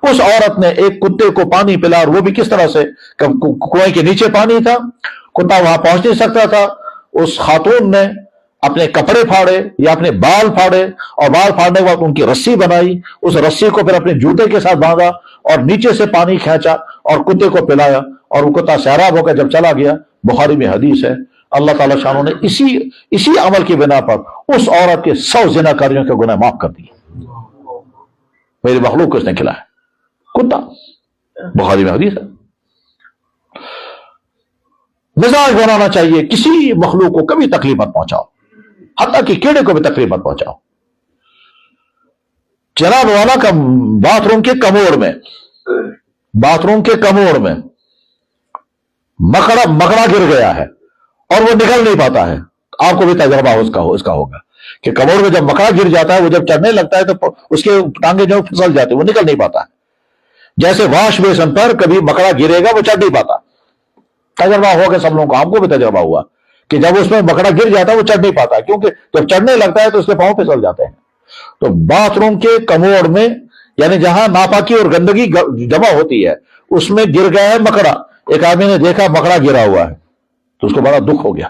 اس عورت نے ایک کتے کو پانی پلا، اور وہ بھی کس طرح سے؟ کنویں کے نیچے پانی تھا، کتا وہاں پہنچ نہیں سکتا تھا. اس خاتون نے اپنے کپڑے پھاڑے یا اپنے بال پھاڑے، اور بال پھاڑنے کے بعد ان کی رسی بنائی، اس رسی کو پھر اپنے جوتے کے ساتھ باندھا اور نیچے سے پانی کھینچا اور کتے کو پلایا، اور وہ کتا سیراب ہو کر جب چلا گیا. بخاری میں حدیث ہے. اللہ تعالیٰ شانوں نے اسی عمل کی بنا پر اس عورت کے 100 زنا کاریوں کے گناہ معاف کر دیے. میری مخلوق کو اس نے کھلایا کتا. بخاری میں حدیث ہے. مزاج بنانا چاہیے کسی مخلوق کو کبھی تکلیف مت پہنچاؤ، حتیٰ کہ کیڑے کو بھی تکلیف مت پہنچاؤ. جناب والا کا باتھ روم کے کموڑ میں مکڑا گر گیا ہے اور وہ نکل نہیں پاتا ہے. آپ کو بھی تجربہ اس کا ہوگا کہ کموڑ میں جب مکڑا گر جاتا ہے، وہ جب چڑھنے لگتا ہے تو اس کے ٹانگیں جو پھسل جاتے ہیں، وہ نکل نہیں پاتا ہے. جیسے واش بیسن پر کبھی مکڑا گرے گا وہ چڑھ نہیں پاتا. تجربہ ہوگا سب لوگوں کو، آپ کو بھی تجربہ ہوا کہ جب اس میں مکڑا گر جاتا ہے وہ چڑھ نہیں پاتا، کیونکہ جب چڑھنے لگتا ہے تو اس کے پاؤں پھسل جاتے ہیں. تو باتھ روم کے کموڑ میں، یعنی جہاں ناپاکی اور گندگی جمع ہوتی ہے، اس میں گر گیا ہے مکڑا. ایک آدمی نے دیکھا مکڑا گرا ہوا ہے تو اس کو بڑا دکھ ہو گیا.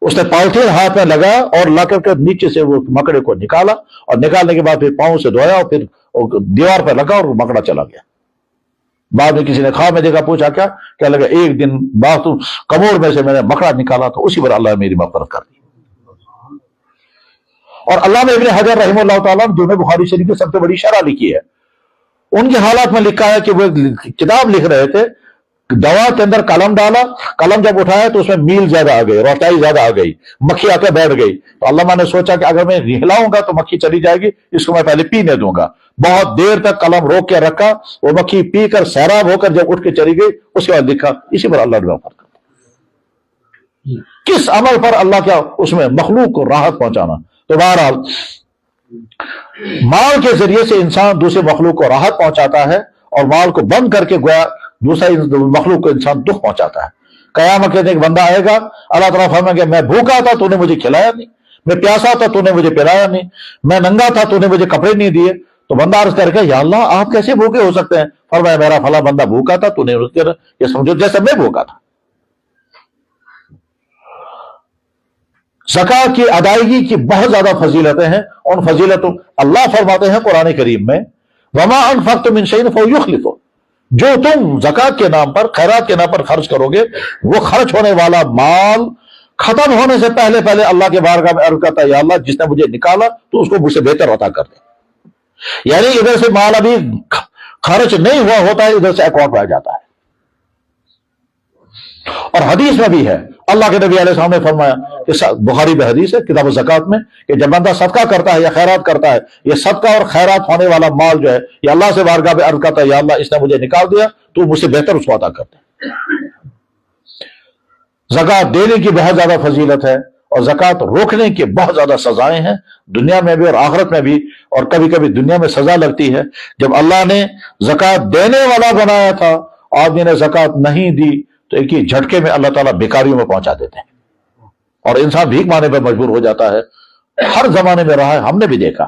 اس نے پالتھین ہاتھ میں لگا اور لا کر نیچے سے وہ مکڑے کو نکالا، اور نکالنے کے بعد پھر پاؤں سے دھویا اور پھر دیوار پر لگا اور وہ مکڑا چلا گیا. بعد میں کسی نے خواب میں دیکھا، پوچھا کیا لگا؟ ایک دن باتھ روم کموڑ میں سے میں نے مکڑا نکالا تو اسی پر اللہ نے میری مغفرت کر دی. اور اللہ نے ابن حجر رحمہ اللہ تعالیٰ جو نے بخاری شریف کی سب سے بڑی شرح لکھی ہے، ان کے حالات میں لکھا ہے کہ وہ کتاب لکھ رہے تھے، دوا کے اندر قلم ڈالا، قلم جب اٹھایا تو اس میں میل زیادہ آ گئی، روٹائی زیادہ آ گئی، مکھی آ کے بیٹھ گئی. تو علامہ نے سوچا کہ اگر میں ہلاؤں گا تو مکھی چلی جائے گی، اس کو میں پہلے پینے دوں گا. بہت دیر تک قلم روک کے رکھا، وہ مکھی پی کر سیراب ہو کر جب اٹھ کے چلی گئی، اس کے بعد لکھا. اسی پر اللہ نے فرق کس عمل پر اللہ کیا اس میں مخلوق کو راحت پہنچانا. تو بہرحال مال کے ذریعے سے انسان دوسرے مخلوق کو راحت پہنچاتا ہے، اور مال کو بند کر کے گویا دوسرا مخلوق کو انسان دکھ پہنچاتا ہے. قیامت کے دن ایک بندہ آئے گا، اللہ تعالیٰ فرمائے گا میں بھوکا تھا تو نے مجھے کھلایا نہیں، میں پیاسا تھا تو نے مجھے پلایا نہیں، میں ننگا تھا تو نے مجھے کپڑے نہیں دیے. تو بندہ عرض کر کے یا اللہ آپ کیسے بھوکے ہو سکتے ہیں؟ فرمایا میرا فلاں بندہ بھوکا تھا تو نے یہ سمجھو جیسے میں بھوکا تھا. زکوٰۃ کی ادائیگی کی بہت زیادہ فضیلتیں ہیں. ان فضیلتوں اللہ فرماتے ہیں قرآن کریم میں وما انفقتم من شیء فیخلفہ، جو تم زکوٰۃ کے نام پر، خیرات کے نام پر خرچ کرو گے، وہ خرچ ہونے والا مال ختم ہونے سے پہلے پہلے اللہ کے بارگاہ میں عرض کرتا ہے یا اللہ جس نے مجھے نکالا تو اس کو مجھ سے بہتر عطا کر دے. یعنی ادھر سے مال ابھی خرچ نہیں ہوا ہوتا ہے، ادھر سے اکاؤنٹ میں آ جاتا ہے. اور حدیث میں بھی ہے، اللہ کے نبی علیہ السلام نے فرمایا کہ بخاری میں حدیث ہے کتاب الزکوٰۃ میں کہ جب بندہ صدقہ کرتا ہے یا خیرات کرتا ہے، یہ صدقہ اور خیرات ہونے والا مال جو ہے یہ اللہ سے بارگاہ میں عرض کرتا ہے یا اللہ اس نے مجھے نکال دیا تو مجھ سے بہتر اس کو عطا کرتے. زکوٰۃ دینے کی بہت زیادہ فضیلت ہے، اور زکوٰۃ روکنے کی بہت زیادہ سزائیں ہیں، دنیا میں بھی اور آخرت میں بھی. اور کبھی کبھی دنیا میں سزا لگتی ہے. جب اللہ نے زکوٰۃ دینے والا بنایا تھا، آدمی نے زکوٰۃ نہیں دی تو ایک ہی جھٹکے میں اللہ تعالیٰ بیکاریوں میں پہنچا دیتے ہیں، اور انسان بھیک مانگنے پر مجبور ہو جاتا ہے. ہر زمانے میں رہا ہے، ہم نے بھی دیکھا،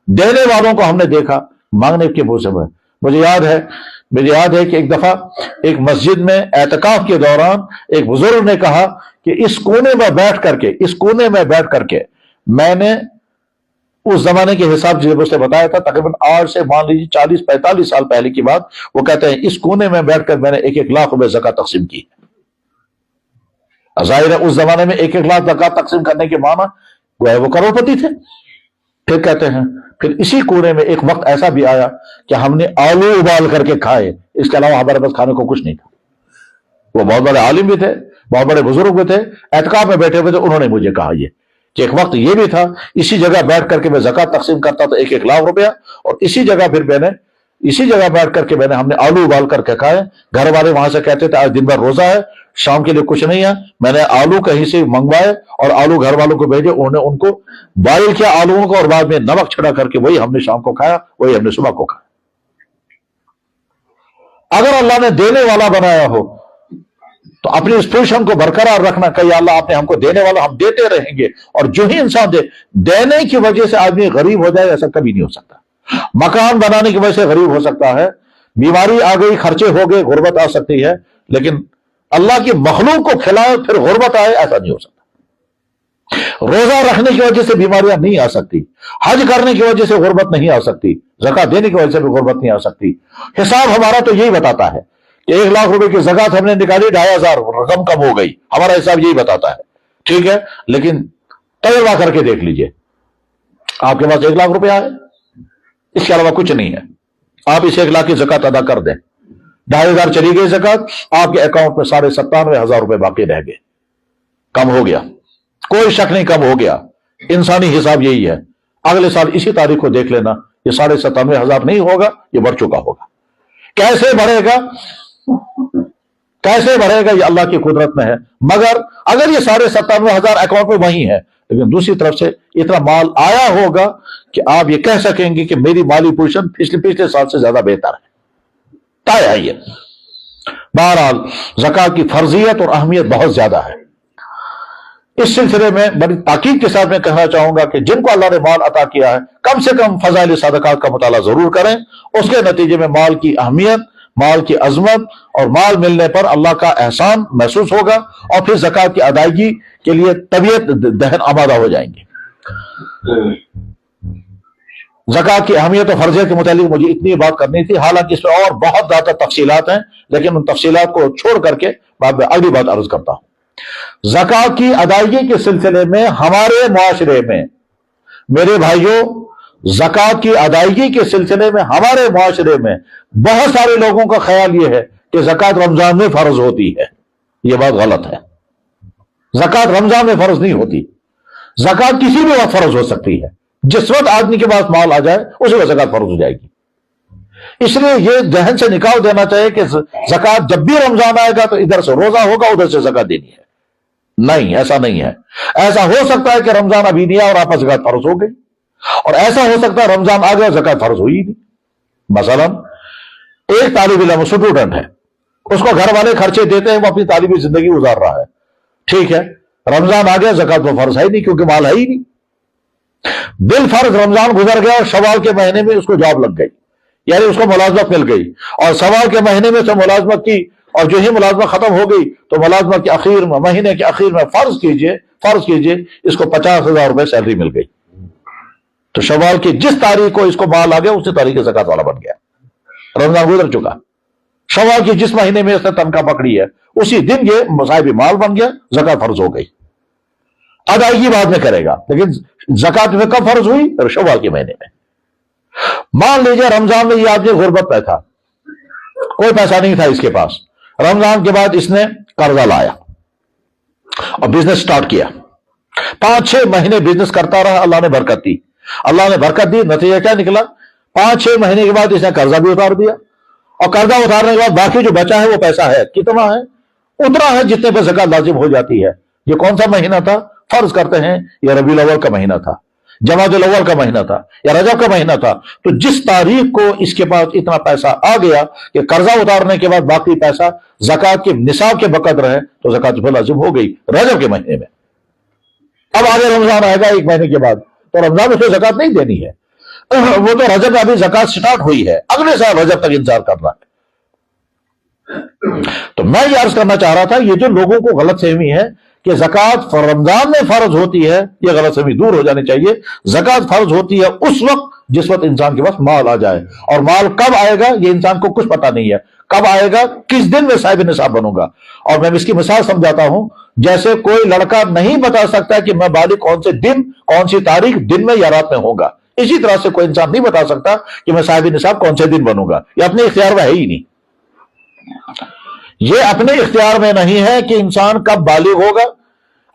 دینے والوں کو ہم نے دیکھا مانگنے کے منہ سے. مجھے یاد ہے کہ ایک دفعہ ایک مسجد میں اعتکاف کے دوران ایک بزرگ نے کہا کہ اس کونے میں بیٹھ کر کے میں نے اس زمانے کے حساب سے اس نے بتایا تھا تقریباً آج سے مان لیجیے 40-45 سال پہلے کی بات. وہ کہتے ہیں اس کونے میں بیٹھ کر میں نے 1-1 لاکھ روپے زکوٰۃ تقسیم کی. ظاہر ہے اس زمانے میں 1-1 لاکھ زکوٰۃ تقسیم کرنے کے معنی گویا وہ کروڑ پتی تھے. پھر کہتے ہیں پھر اسی کونے میں ایک وقت ایسا بھی آیا کہ ہم نے آلو ابال کر کے کھائے، اس کے علاوہ ہمارے پاس کھانے کو کچھ نہیں تھا. وہ بہت بڑے عالم بھی تھے، بہت بڑے بزرگ بھی تھے، اعتکاف میں بیٹھے ہوئے تھے. انہوں نے مجھے کہا یہ کہ ایک وقت یہ بھی تھا اسی جگہ بیٹھ کر کے میں زکوٰۃ تقسیم کرتا تھا 1-1 لاکھ روپیہ، اور اسی جگہ بیٹھ کر کے میں نے ہم نے آلو ابال کر کے کھائے. گھر والے وہاں سے کہتے تھے آج دن بھر روزہ ہے، شام کے لیے کچھ نہیں ہے، میں نے آلو کہیں سے منگوائے اور آلو گھر والوں کو بھیجے، انہوں نے ان کو بوائل کیا آلوؤں کو اور بعد میں نمک چھڑا کر کے وہی ہم نے شام کو کھایا، وہی ہم نے صبح کو کھایا۔ اگر اللہ نے دینے والا بنایا ہو تو اپنی اس پوزیشن کو برقرار رکھنا کہ یا اللہ آپ نے ہم کو دینے والا، ہم دیتے رہیں گے، اور جو ہی انسان دینے کی وجہ سے آدمی غریب ہو جائے ایسا کبھی نہیں ہو سکتا۔ مکان بنانے کی وجہ سے غریب ہو سکتا ہے، بیماری آ گئی، خرچے ہو گئے، غربت آ سکتی ہے، لیکن اللہ کی مخلوق کو کھلائے پھر غربت آئے ایسا نہیں ہو سکتا۔ روزہ رکھنے کی وجہ سے بیماریاں نہیں آ سکتی، حج کرنے کی وجہ سے غربت نہیں آ سکتی، زکات دینے کی وجہ سے بھی غربت نہیں آ سکتی۔ حساب ہمارا تو یہی بتاتا ہے کہ 1,00,000 روپے کی زکات ہم نے نکالی، 2,500 رقم کم ہو گئی، ہمارا حساب یہی بتاتا ہے، ٹھیک ہے، لیکن تجربہ کر کے دیکھ لیجئے، آپ کے پاس 1,00,000 روپیہ ہے، اس کے علاوہ کچھ نہیں ہے، آپ اس 1,00,000 کی زکات ادا کر دیں، 2,500 چلی گئی زکات، آپ کے اکاؤنٹ میں 97,500 روپے باقی رہ گئے، کم ہو گیا، کوئی شک نہیں کم ہو گیا۔ انسانی حساب یہی ہے، اگلے سال اسی تاریخ کو دیکھ لینا، یہ 97,500 نہیں ہوگا، یہ بڑھ چکا ہوگا۔ کیسے بڑھے گا، کیسے بڑھے گا، یہ اللہ کی قدرت میں ہے، مگر اگر یہ 97,500 اکاؤنٹ میں وہی ہے، لیکن دوسری طرف سے اتنا مال آیا ہوگا کہ آپ یہ کہہ سکیں گے کہ میری مالی پوزیشن پچھلے سال سے زیادہ بہتر ہے، طے ہے یہ۔ بہرحال زکات کی فرضیت اور اہمیت بہت زیادہ ہے۔ اس سلسلے میں بڑی تاکید کے ساتھ میں کہنا چاہوں گا کہ جن کو اللہ نے مال عطا کیا ہے کم سے کم فضائل صدقات کا مطالعہ ضرور کریں، اس کے نتیجے میں مال کی اہمیت، مال کی عظمت اور مال ملنے پر اللہ کا احسان محسوس ہوگا، اور پھر زکات کی ادائیگی کے لیے طبیعت دہن آمادہ ہو جائیں گے۔ زکات کی اہمیت اور فرضیت کے متعلق مجھے اتنی بات کرنی تھی، حالانکہ اس میں اور بہت زیادہ تفصیلات ہیں، لیکن ان تفصیلات کو چھوڑ کر کے بعد میں اگلی بات عرض کرتا ہوں۔ زکات کی ادائیگی کے سلسلے میں ہمارے معاشرے میں، میرے بھائیوں، زکات کی ادائیگی کے سلسلے میں ہمارے معاشرے میں بہت سارے لوگوں کا خیال یہ ہے کہ زکات رمضان میں فرض ہوتی ہے۔ یہ بات غلط ہے، زکات رمضان میں فرض نہیں ہوتی، زکات کسی بھی وقت فرض ہو سکتی ہے، جس وقت آدمی کے پاس مال آ جائے اسی وقت زکات فرض ہو جائے گی۔ اس لیے یہ ذہن سے نکال دینا چاہیے کہ زکات جب بھی رمضان آئے گا تو ادھر سے روزہ ہوگا ادھر سے زکات دینی ہے، نہیں، ایسا نہیں ہے۔ ایسا ہو سکتا ہے کہ رمضان ابھی نہیں آیا اور آپ پر زکات فرض ہو گئی، اور ایسا ہو سکتا ہے رمضان آ گیا زکات فرض ہوئی نہیں۔ مثلا ایک طالب علم اسٹوڈنٹ ہے، اس کو گھر والے خرچے دیتے ہیں، وہ اپنی تعلیمی زندگی گزار رہا ہے، ٹھیک ہے، رمضان آ گیا زکات وہ فرض ہے ہی نہیں کیونکہ مال ہے ہی نہیں۔ بالفرض رمضان گزر گیا اور شوال کے مہینے میں اس کو جاب لگ گئی، یعنی اس کو ملازمت مل گئی، اور شوال کے مہینے میں سے ملازمت کی، اور جو ہی ملازمت ختم ہو گئی تو ملازمت کے اخیر میں، مہینے کے اخیر میں فرض کیجئے اس کو 50,000 روپے سیلری مل گئی، تو شوال کی جس تاریخ کو اس کو مال آ گیا اسی تاریخ زکات والا بن گیا، رمضان گزر چکا۔ شوال کی جس مہینے میں اس نے تنخواہ پکڑی ہے اسی دن یہ صاحب مال بن گیا، زکات فرض ہو گئی۔ ادائیگی بعد میں کرے گا، لیکن زکات میں کب فرض ہوئی؟ شوال کے مہینے میں۔ مان لیجیے رمضان میں یہ آدمی غربت پہ تھا، کوئی پیسہ نہیں تھا اس کے پاس، رمضان کے بعد اس نے قرضہ لایا اور بزنس سٹارٹ کیا، 5-6 مہینے بزنس کرتا رہا، اللہ نے برکت دی، اللہ نے برکت دی، نتیجہ کیا نکلا؟ 5-6 مہینے کے بعد اس نے قرضہ بھی اتار دیا، اور قرضہ اتارنے کے بعد باقی جو بچا ہے وہ پیسہ ہے، کتنا ہے؟ اتنا ہے جتنے پہ زکات لازم ہو جاتی ہے۔ یہ کون سا مہینہ تھا؟ فرض کرتے ہیں یہ ربیع الاول کا مہینہ تھا، جمادی الاول کا مہینہ تھا، یا رجب کا مہینہ تھا، تو جس تاریخ کو اس کے پاس اتنا پیسہ آ گیا کہ قرضہ اتارنے کے بعد باقی پیسہ زکات کے نصاب کے بقدر ہے، تو زکات لازم ہو گئی رجب کے مہینے میں۔ اب آگے رمضان آئے گا 1 مہینے کے بعد، تو رمضان میں تو زکات نہیں دینی ہے، وہ تو رجب میں ابھی زکات سٹارٹ ہوئی ہے، اگلے سال رجب تک انتظار کرنا ہے۔ تو میں یہ عرض کرنا چاہ رہا تھا، یہ جو لوگوں کو غلط فہمی ہے کہ زکات رمضان میں فرض ہوتی ہے، یہ غلط فہمی دور ہو جانی چاہیے۔ زکات فرض ہوتی ہے اس وقت جس وقت انسان کے پاس مال آ جائے، اور مال کب آئے گا یہ انسان کو کچھ پتا نہیں ہے، کب آئے گا، کس دن میں صاحب نصاب بنوں گا۔ اور میں اس کی مثال سمجھاتا ہوں، جیسے کوئی لڑکا نہیں بتا سکتا کہ میں بالغ کون سے دن، کون سی تاریخ، دن میں یا رات میں ہوگا، اسی طرح سے کوئی انسان نہیں بتا سکتا کہ میں صاحب نصاب کون سے دن بنوں گا، یہ اپنے اختیار میں ہے ہی نہیں۔ یہ اپنے اختیار میں نہیں ہے کہ انسان کب بالغ ہوگا،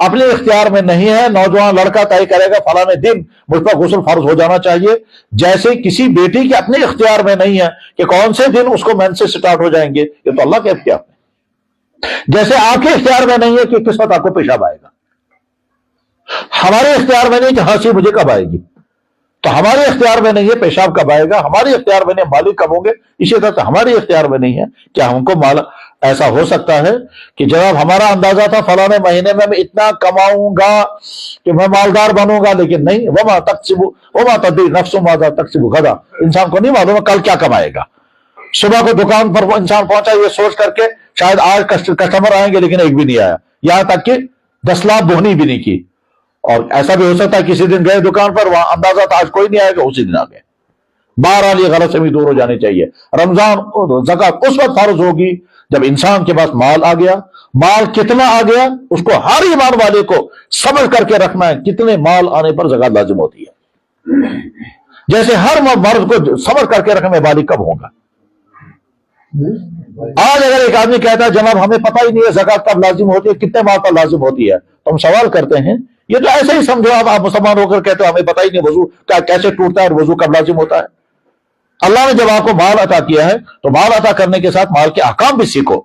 اپنے اختیار میں نہیں ہے نوجوان لڑکا طے کرے گا فلاں دن مجھ پر غسل فرض ہو جانا چاہیے، جیسے کسی بیٹی کے اپنے اختیار میں نہیں ہے کہ کون سے دن اس کو مینسز سٹارٹ ہو جائیں گے، یہ تو اللہ کے اختیار میں۔ جیسے آپ کے اختیار میں نہیں ہے کہ کس وقت آپ کو پیشاب آئے گا، ہمارے اختیار میں نہیں کہ ہنسی مجھے کب آئے گی، تو ہمارے اختیار میں نہیں ہے پیشاب کب آئے گا، ہمارے اختیار میں نہیں مالک کب ہوں گے، اسی طرح سے ہمارے اختیار میں نہیں ہے کہ ہم کو مال ایسا ہو سکتا ہے کہ جناب ہمارا اندازہ تھا فلاں مہینے میں اتنا کماؤں گا کہ میں مالدار بنوں گا، لیکن نہیں، وما تدری نفس ماذا تکسب غدا، انسان کو نہیں معلوم ہے کل کیا کمائے گا۔ صبح کو دکان پر وہ انسان پہنچا یہ سوچ کر کے شاید آج کسٹمر آئیں گے، لیکن ایک بھی نہیں آیا، یہاں تک کہ 10 لاکھ بہنی بھی نہیں کی، اور ایسا بھی ہو سکتا ہے کسی دن گئے دکان پر، وہاں اندازہ تھا آج کوئی نہیں آئے گا، اسی دن آ گئے۔ بہرحال یہ غلط سے بھی دور ہو جانی چاہیے۔ رمضان زکوٰۃ اس وقت فرض ہوگی جب انسان کے پاس مال آ گیا، مال کتنا آ گیا اس کو ہر ایمان والے کو سمجھ کر کے رکھنا ہے، کتنے مال آنے پر زکوٰۃ لازم ہوتی ہے، جیسے ہر مرد کو سمجھ کر کے رکھنا میں بالغ کب ہوگا۔ آج اگر ایک آدمی کہتا ہے جناب ہمیں پتہ ہی نہیں ہے زکوٰۃ کب لازم ہوتی ہے، کتنے مال پر لازم ہوتی ہے، تو ہم سوال کرتے ہیں یہ تو ایسے ہی سمجھو آپ مسلمان ہو کر کہتے ہو ہمیں پتہ ہی نہیں وضو کیسے ٹوٹتا ہے اور وضو کب لازم ہوتا ہے۔ اللہ نے جب آپ کو مال عطا کیا ہے تو مال عطا کرنے کے ساتھ مال کے احکام بھی سیکھو،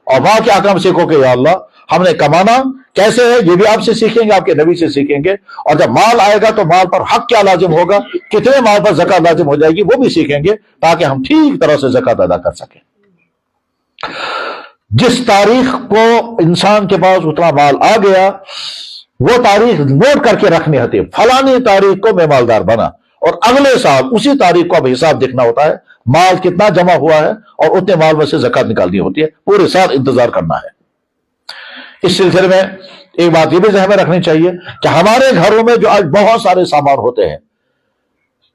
اور مال کے احکام سیکھو کہ یا اللہ ہم نے کمانا کیسے ہے یہ بھی آپ سے سیکھیں گے، آپ کے نبی سے سیکھیں گے، اور جب مال آئے گا تو مال پر حق کیا لازم ہوگا، کتنے مال پر زکوٰۃ لازم ہو جائے گی وہ بھی سیکھیں گے، تاکہ ہم ٹھیک طرح سے زکوٰۃ ادا کر سکیں۔ جس تاریخ کو انسان کے پاس اتنا مال آ گیا وہ تاریخ نوٹ کر کے رکھنی ہوتی ہے، فلانی تاریخ کو میں مالدار بنا، اور اگلے سال اسی تاریخ کو اب حساب دیکھنا ہوتا ہے مال کتنا جمع ہوا ہے، اور اتنے مال میں سے زکوٰۃ نکالنی ہوتی ہے، پورے سال انتظار کرنا ہے۔ اس سلسلے میں ایک بات یہ بھی ذہن میں رکھنی چاہیے کہ ہمارے گھروں میں جو آج بہت سارے سامان ہوتے ہیں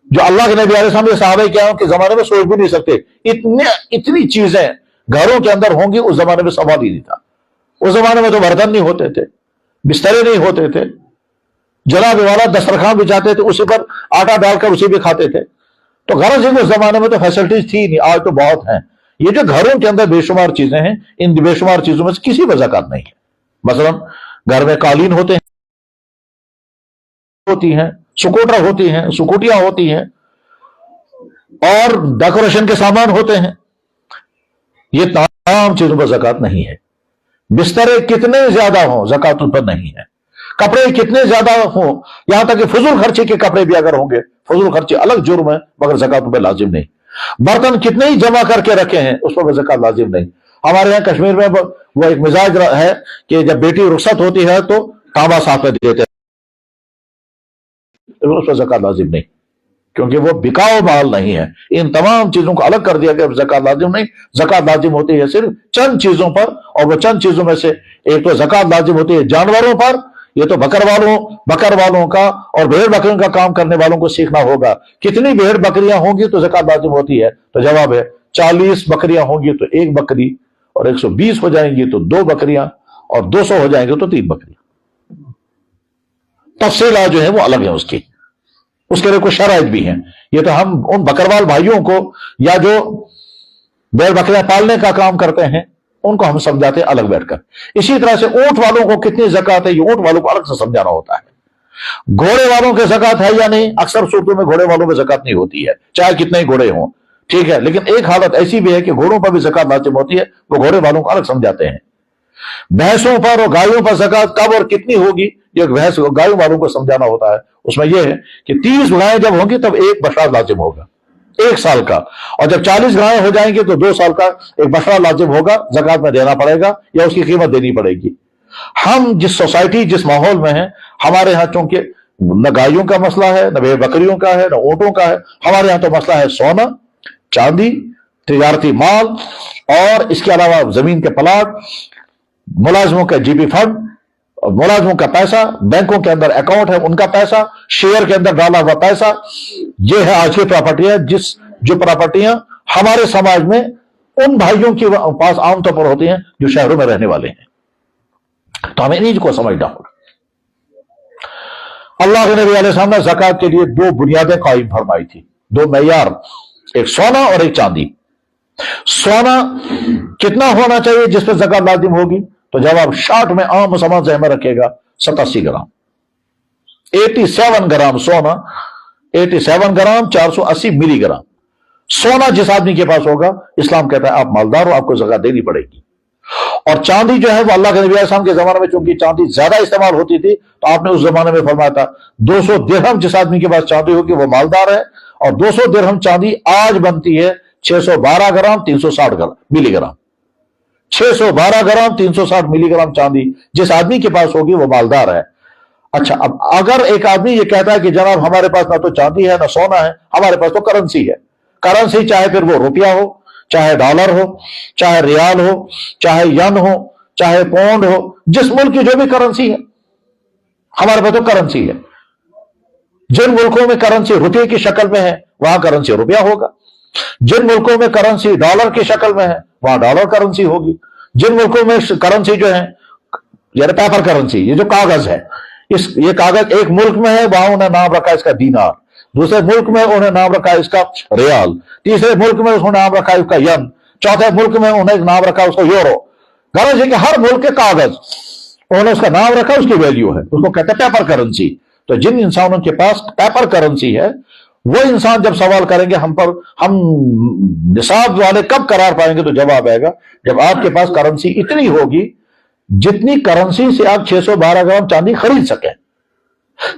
جو اللہ کے نبی علیہ السلام کے صحابہ کرام کے زمانے میں سوچ بھی نہیں سکتے، اتنی چیزیں گھروں کے اندر ہوں گی، اس زمانے میں سوال ہی نہیں تھا۔ اس زمانے میں تو برتن نہیں ہوتے تھے، بسترے نہیں ہوتے تھے، جناب والا دسترخوان بچھاتے تھے، اسی پر آٹا ڈال کر اسی پہ کھاتے تھے، تو غرض ہے کہ اس زمانے میں تو فیسلٹیز تھی نہیں، آج تو بہت ہیں۔ یہ جو گھروں کے اندر بے شمار چیزیں ہیں، ان بے شمار چیزوں میں سے کسی پر زکوٰۃ نہیں ہے۔ مثلا گھر میں قالین ہوتے ہیں، ہوتی ہیں، سکوٹر ہوتی ہیں، سکوٹیاں ہوتی ہیں، اور ڈیکوریشن کے سامان ہوتے ہیں، یہ تمام چیزوں پر زکوٰۃ نہیں ہے۔ بسترے کتنے زیادہ ہوں زکوٰۃ ان پر نہیں ہے، کپڑے کتنے زیادہ ہوں، یہاں تک کہ فضول خرچی کے کپڑے بھی اگر ہوں گے، فضول خرچی الگ جرم ہے مگر زکوٰۃ ان پر لازم نہیں۔ برتن کتنے ہی جمع کر کے رکھے ہیں اس پر زکوٰۃ لازم نہیں۔ ہمارے یہاں کشمیر میں وہ ایک مزاج ہے کہ جب بیٹی رخصت ہوتی ہے تو تانبا ساتھ میں دیتے ہیں، اس پر زکوٰۃ لازم نہیں، کیونکہ وہ بکاؤ مال نہیں ہے۔ ان تمام چیزوں کو الگ کر دیا کہ زکوٰۃ لازم نہیں، زکوٰۃ لازم ہوتی ہے صرف چند چیزوں پر، اور وہ چند چیزوں میں سے ایک تو زکوٰۃ لازم ہوتی ہے جانوروں پر، یہ تو بکر والوں کا اور بھیڑ بکریوں کا کام کرنے والوں کو سیکھنا ہوگا۔ کتنی بھیڑ بکریاں ہوں گی تو زکوٰۃ لازم ہوتی ہے، تو جواب ہے 40 بکریاں ہوں گی تو 1 بکری، اور 120 ہو جائیں گی تو 2 بکریاں، اور 200 ہو جائیں گے تو 3 بکریاں۔ تفصیلات جو ہیں وہ الگ ہیں اس کے لیے کوئی شرائط بھی ہیں۔ یہ تو ہم ان بکروال بھائیوں کو یا جو بھیڑ بکریاں پالنے کا کام کرتے ہیں ان کو ہم سمجھاتے ہیں الگ بیٹھ کر۔ اسی طرح سے اونٹ والوں کو کتنی زکوٰۃ ہے یہ اونٹ والوں کو الگ سے سمجھانا ہوتا ہے۔ گھوڑے والوں کے زکوٰۃ ہے یا نہیں، اکثر صورتوں میں گھوڑے والوں میں زکوٰۃ نہیں ہوتی ہے چاہے کتنے ہی گھوڑے ہوں، ٹھیک ہے، لیکن ایک حالت ایسی بھی ہے کہ گھوڑوں پر بھی زکوٰۃ لازم ہوتی ہے، وہ گھوڑے والوں کو الگ سمجھاتے ہیں۔ بھینسوں پر اور گایوں پر زکوٰۃ کب اور کتنی ہوگی یہ بھینس گایوں والوں کو سمجھانا ہوتا ہے۔ اس میں یہ ہے کہ 30 گائیں جب ہوں گی تب 1 بچڑا لازم ہوگا 1 سال کا، اور جب 40 گائیں ہو جائیں گی تو 2 سال کا ایک بچڑا لازم ہوگا، زکوٰۃ میں دینا پڑے گا یا اس کی قیمت دینی پڑے گی۔ ہم جس سوسائٹی جس ماحول میں ہیں، ہمارے ہاں چونکہ نہ گایوں کا مسئلہ ہے، نہ بکریوں کا ہے، نہ اونٹوں کا ہے، ہمارے ہاں تو مسئلہ ہے سونا، چاندی، تجارتی مال، اور اس کے علاوہ زمین کے پلاٹ، ملازموں کا جی پی فنڈ، ملازموں کا پیسہ، بینکوں کے اندر اکاؤنٹ ہے ان کا پیسہ، شیئر کے اندر ڈالا ہوا پیسہ، یہ ہے آج کی پراپرٹیاں، جو پراپرٹیاں ہمارے سماج میں ان بھائیوں کے پاس عام طور پر ہوتی ہیں جو شہروں میں رہنے والے ہیں، تو ہمیں انہیں کو سمجھنا ہوگا۔ اللہ کے نبی علیہ السلام نے زکوٰۃ کے لیے 2 بنیادیں قائم فرمائی تھی، 2 معیار، ایک سونا اور ایک چاندی۔ سونا کتنا ہونا چاہیے جس پہ زکوٰۃ لازم ہوگی، تو جواب شارٹ میں عام مسلمان ذہن میں رکھے گا 87 گرام، 87 گرام سونا، 87 گرام 480 ملی گرام سونا جس آدمی کے پاس ہوگا، اسلام کہتا ہے آپ مالدار ہو، آپ کو زکوٰۃ دینی پڑے گی۔ اور چاندی جو ہے وہ اللہ کے نبی علیہ السلام کے زمانے میں چونکہ چاندی زیادہ استعمال ہوتی تھی تو آپ نے اس زمانے میں فرمایا تھا 200 درہم جس آدمی کے پاس چاندی ہوگی وہ مالدار ہے، اور 200 درہم چاندی آج بنتی ہے 612 گرام 360 ملی گرام، 612 گرام 360 ملی گرام چاندی جس آدمی کے پاس ہوگی وہ مالدار ہے۔ اچھا، اب اگر ایک آدمی یہ کہتا ہے کہ جناب ہمارے پاس نہ تو چاندی ہے نہ سونا ہے، ہمارے پاس تو کرنسی ہے، کرنسی چاہے پھر وہ روپیہ ہو، چاہے ڈالر ہو، چاہے ریال ہو، چاہے ین ہو، چاہے پاؤنڈ ہو، جس ملک کی جو بھی کرنسی ہے، ہمارے پاس تو کرنسی ہے۔ جن ملکوں میں کرنسی روپے کی شکل میں ہے وہاں کرنسی روپیہ ہوگا، جن ملکوں میں کرنسی ڈالر کی شکل میں ہے وہاں ڈالر کرنسی ہوگی، جن ملکوں میں کرنسی جو ہے یعنی پیپر کرنسی، یہ جو کاغذ ہے، یہ کاغذ ایک ملک میں ہے وہاں انہیں نام رکھا اس کا دینار، دوسرے ملک میں انہیں نام رکھا اس کا ریال، تیسرے ملک میں انہیں نام رکھا اس کا ین، چوتھے ملک میں انہیں نام رکھا اس کا یورو۔ غرض ہے کہ ہر ملک کے کاغذ انہوں نے اس کا نام رکھا، اس کی ویلیو ہے، اس کو کہتے ہیں پیپر کرنسی۔ تو جن انسانوں کے پاس پیپر کرنسی ہے وہ انسان جب سوال کریں گے ہم پر، ہم نصاب والے کب قرار پائیں گے، تو جواب آئے گا جب آپ کے پاس کرنسی اتنی ہوگی جتنی کرنسی سے آپ 612 گرام چاندی خرید سکیں۔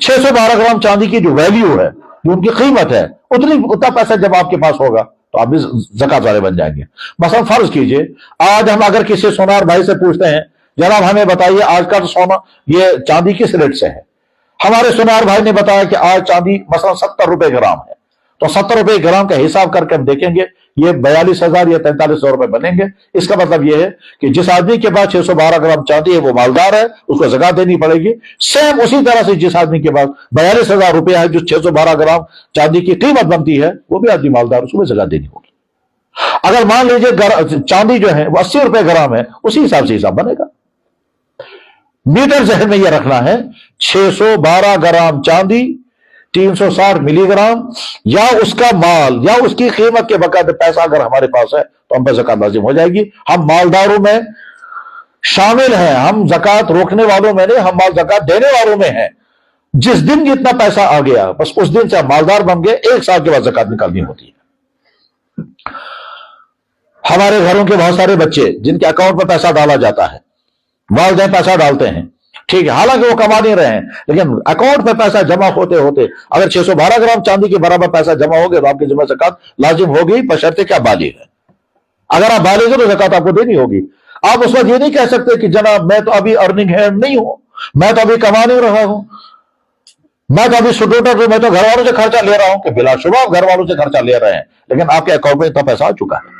612 گرام چاندی کی جو ویلیو ہے، جو ان کی قیمت ہے، اتنا پیسہ جب آپ کے پاس ہوگا تو آپ بھی زکات والے بن جائیں گے۔ مثلا فرض کیجئے آج ہم اگر کسی سونار بھائی سے پوچھتے ہیں جناب ہمیں بتائیے آج کا سونا یہ چاندی کس ریٹ سے ہے، ہمارے سونار بھائی نے بتایا کہ آج چاندی مثلا 70 روپے گرام ہے، تو 70 روپے گرام کا حساب کر کے ہم دیکھیں گے یہ 42,000 یا 4300 روپے بنیں گے۔ اس کا مطلب یہ ہے کہ جس آدمی کے پاس 612 گرام چاندی ہے وہ مالدار ہے، اس کو زکات دینی پڑے گی۔ سیم اسی طرح سے جس آدمی کے پاس 42,000 روپے ہے جو 612 گرام چاندی کی قیمت بنتی ہے وہ بھی آدمی مالدار، اس کو بھی زکات دینی ہوگی۔ اگر مان لیجیے چاندی جو ہے وہ 80 روپے گرام ہے، اسی حساب سے حساب بنے گا۔ میٹر ذہن میں یہ رکھنا ہے 612 گرام چاندی 360 ملی گرام یا اس کا مال یا اس کی قیمت کے باقاعدہ پیسہ اگر ہمارے پاس ہے تو ہم پر زکات لازم ہو جائے گی۔ ہم مالداروں میں شامل ہیں، ہم زکات روکنے والوں میں نہیں، ہم مال زکات دینے والوں میں ہیں۔ جس دن جتنا پیسہ آ گیا بس اس دن سے ہم مالدار بن گئے، 1 سال کے بعد زکات نکالنی ہوتی ہے۔ ہمارے گھروں کے بہت سارے بچے جن کے اکاؤنٹ پر پیسہ ڈالا جاتا ہے، والدین پیسہ ڈالتے ہیں، ٹھیک ہے، حالانکہ وہ کما نہیں رہے ہیں، لیکن اکاؤنٹ پہ پیسہ جمع ہوتے ہوتے اگر 612 گرام چاندی کے برابر پیسہ جمع ہو گیا تو آپ کی ذمہ زکات لازم ہوگی، بشرطے کہ آپ بالغ ہیں۔ اگر آپ بالغ ہیں تو زکات آپ کو دینی ہوگی۔ آپ اس وقت یہ نہیں کہہ سکتے کہ جناب میں تو ابھی ارننگ ہینڈ نہیں ہوں، میں تو ابھی کما نہیں رہا ہوں، میں تو ابھی اسٹوڈنٹ ہوں، میں تو گھر والوں سے خرچہ لے رہا ہوں، کہ بلا شبہ آپ گھر والوں سے خرچہ لے رہے ہیں لیکن آپ کے اکاؤنٹ میں اتنا پیسہ آ چکا ہے۔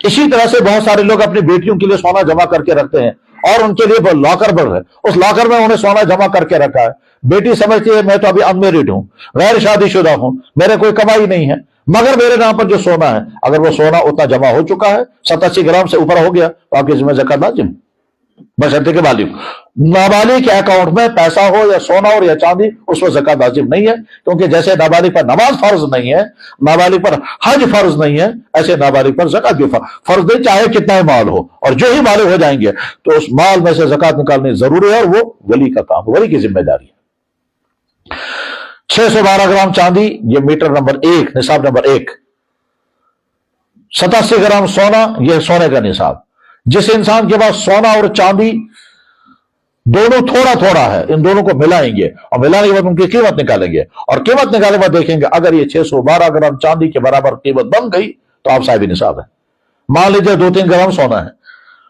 اسی طرح سے بہت سارے لوگ اپنی بیٹیوں کے لیے سونا جمع کر کے رکھتے ہیں اور ان کے لیے لاکر بن ہے، اس لاکر میں انہیں سونا جمع کر کے رکھا ہے۔ بیٹی سمجھتی ہے میں تو ابھی انمیرڈ ہوں، غیر شادی شدہ ہوں، میرے کوئی کمائی نہیں ہے، مگر میرے نام پر جو سونا ہے اگر وہ سونا اتنا جمع ہو چکا ہے 87 گرام سے اوپر ہو گیا تو آپ کی ذمہ زکات لازم، بشرطے کہ بالغ۔ نابالغ کے اکاؤنٹ میں پیسہ ہو یا سونا ہو یا چاندی اس پر زکات لازم نہیں ہے، کیونکہ جیسے نابالغ پر نماز فرض نہیں ہے، نابالغ پر حج فرض نہیں ہے، ایسے نابالغ پر زکات بھی فرض نہیں، چاہے کتنا ہی مال ہو، اور جو ہی بالغ ہو جائیں گے تو اس مال میں سے زکات نکالنی ضروری ہے، اور وہ ولی کا کام، ولی کی ذمہ داری ہے۔ 612 گرام چاندی یہ میٹر نمبر 1، نصاب نمبر 1۔ 87 گرام سونا یہ سونے کا نصاب۔ جس انسان کے پاس سونا اور چاندی دونوں تھوڑا تھوڑا ہے، ان دونوں کو ملائیں گے اور ملانے کے بعد ان کی قیمت نکالیں گے، اور قیمت نکالنے کے بعد دیکھیں گے اگر یہ 612 گرام چاندی کے برابر قیمت بن گئی تو آپ صاحب نصاب ہے۔ مان لیجیے 2-3 گرام سونا ہے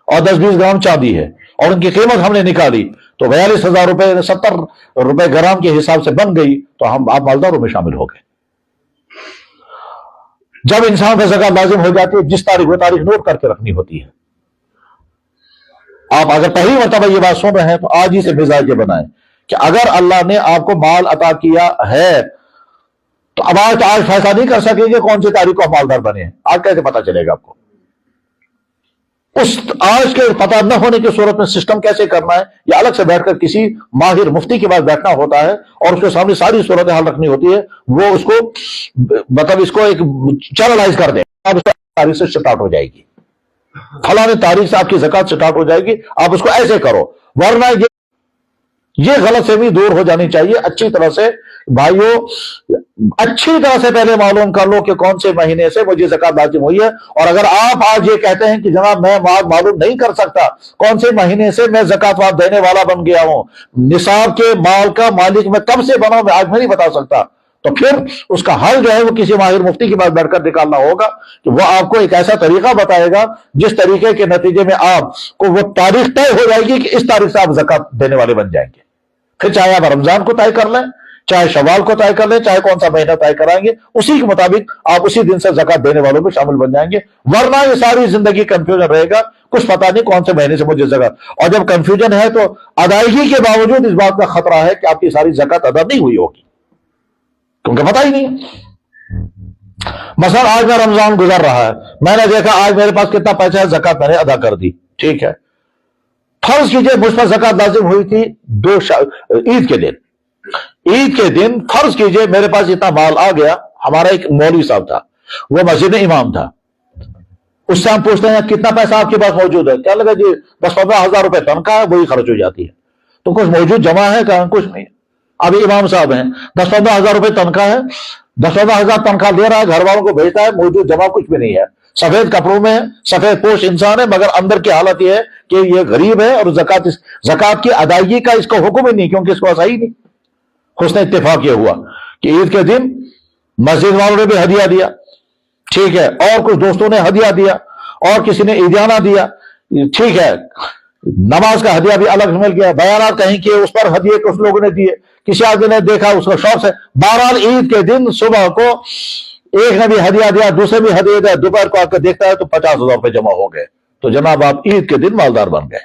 اور 10-20 گرام چاندی ہے اور ان کی قیمت ہم نے نکالی تو 42,000 روپے 70 روپے گرام کے حساب سے بن گئی تو آپ مالداروں میں شامل ہو گئے۔ جب انسان پر زکات لازم ہو جاتی ہے جس تاریخ وہ تاریخ نوٹ کر کے رکھنی ہوتی ہے۔ آپ اگر پہلی مرتبہ یہ بات سن رہے ہیں تو آج ہی سے مزاج بنائیں کہ اگر اللہ نے آپ کو مال عطا کیا ہے تو اب آج فیصلہ نہیں کر سکیں گے کون سی تاریخ کو مالدار بنے ہیں، آج کیسے پتا چلے گا آپ کو؟ اس آج کے پتہ نہ ہونے کی صورت میں سسٹم کیسے کرنا ہے، یا الگ سے بیٹھ کر کسی ماہر مفتی کے پاس بیٹھنا ہوتا ہے اور اس کے سامنے ساری صورت حال رکھنی ہوتی ہے، وہ اس کو مطلب اس کو ایک چینلائز کر دیں، اب اس تاریخ سے سٹارٹ ہو جائے گی، فلاں تاریخ سے آپ کی زکات سٹارٹ ہو جائے گی، آپ اس کو ایسے کرو، ورنہ یہ یہ غلط فہمی دور ہو جانی چاہیے اچھی طرح سے بھائیوں، اچھی طرح سے پہلے معلوم کر لو کہ کون سے مہینے سے مجھے زکات لازم ہوئی ہے. اور اگر آپ آج یہ کہتے ہیں کہ جناب میں معلوم نہیں کر سکتا کون سے مہینے سے میں زکات وات دینے والا بن گیا ہوں، نصاب کے مال کا مالک میں کب سے بنا ہوں میں آج میں نہیں بتا سکتا، تو پھر اس کا حل جو ہے وہ کسی ماہر مفتی کے پاس بیٹھ کر نکالنا ہوگا کہ وہ آپ کو ایک ایسا طریقہ بتائے گا جس طریقے کے نتیجے میں آپ کو وہ تاریخ طے ہو جائے گی کہ اس تاریخ سے آپ زکات دینے والے بن جائیں گے. پھر چاہے آپ رمضان کو طے کر لیں، چاہے شوال کو طے کر لیں، چاہے کون سا مہینہ طے کرائیں گے، اسی کے مطابق آپ اسی دن سے زکات دینے والوں میں شامل بن جائیں گے. ورنہ یہ ساری زندگی کنفیوژن رہے گا، کچھ پتہ نہیں کون سے مہینے سے مجھے زکات. اور جب کنفیوژن ہے تو ادائیگی کے باوجود اس بات کا خطرہ ہے کہ آپ کی ساری زکات ادا نہیں ہوئی ہوگی کیونکہ پتہ ہی نہیں. مثلا آج میں رمضان گزر رہا ہے، میں نے دیکھا آج میرے پاس کتنا پیسہ ہے، زکات میں نے ادا کر دی، ٹھیک ہے. فرض کیجئے مجھ پر زکات لازم ہوئی تھی عید کے دن. عید کے دن فرض کیجئے میرے پاس اتنا مال آ گیا. ہمارا ایک مولوی صاحب تھا، وہ مسجد میں امام تھا. اس سے ہم پوچھتے ہیں کتنا پیسہ آپ کے پاس موجود ہے، کیا لگا جی 10-15 ہزار روپے تنخواہ ہے وہی خرچ ہو جاتی ہے. تو کچھ موجود جمع ہے، کہاں کچھ نہیں. ابھی امام صاحب ہیں، 10-15 ہزار روپے تنخواہ ہے، 10-15 ہزار تنخواہ دے رہا ہے، گھر والوں کو بھیجتا ہے، موجود جمع کچھ بھی نہیں ہے. سفید کپڑوں میں سفید پوش انسان ہے، مگر اندر کی حالت یہ ہے کہ یہ غریب ہے اور زکات کی ادائیگی کا اس کو حکم ہی نہیں، کیونکہ اس کو ایسا ہی نہیں. حسن اتفاق یہ ہوا کہ عید کے دن مسجد والوں نے بھی ہدیہ دیا، ٹھیک ہے، اور کچھ دوستوں نے ہدیہ دیا، اور کسی نے عیدیانہ دیا، ٹھیک ہے، نماز کا ہدیہ بھی الگ مل گیا، بیانات کہیں کہ اس پر ہدیے کچھ لوگوں نے دیے، کسی آدمی نے دیکھا اس کو شوق سے. بہرحال عید کے دن صبح کو ایک نے بھی ہدیہ دیا، دوسرے بھی ہدیہ دیا، دوپہر کو آ کر دیکھتا ہے تو 50,000 روپے جمع ہو گئے. تو جناب آپ عید کے دن مالدار بن گئے،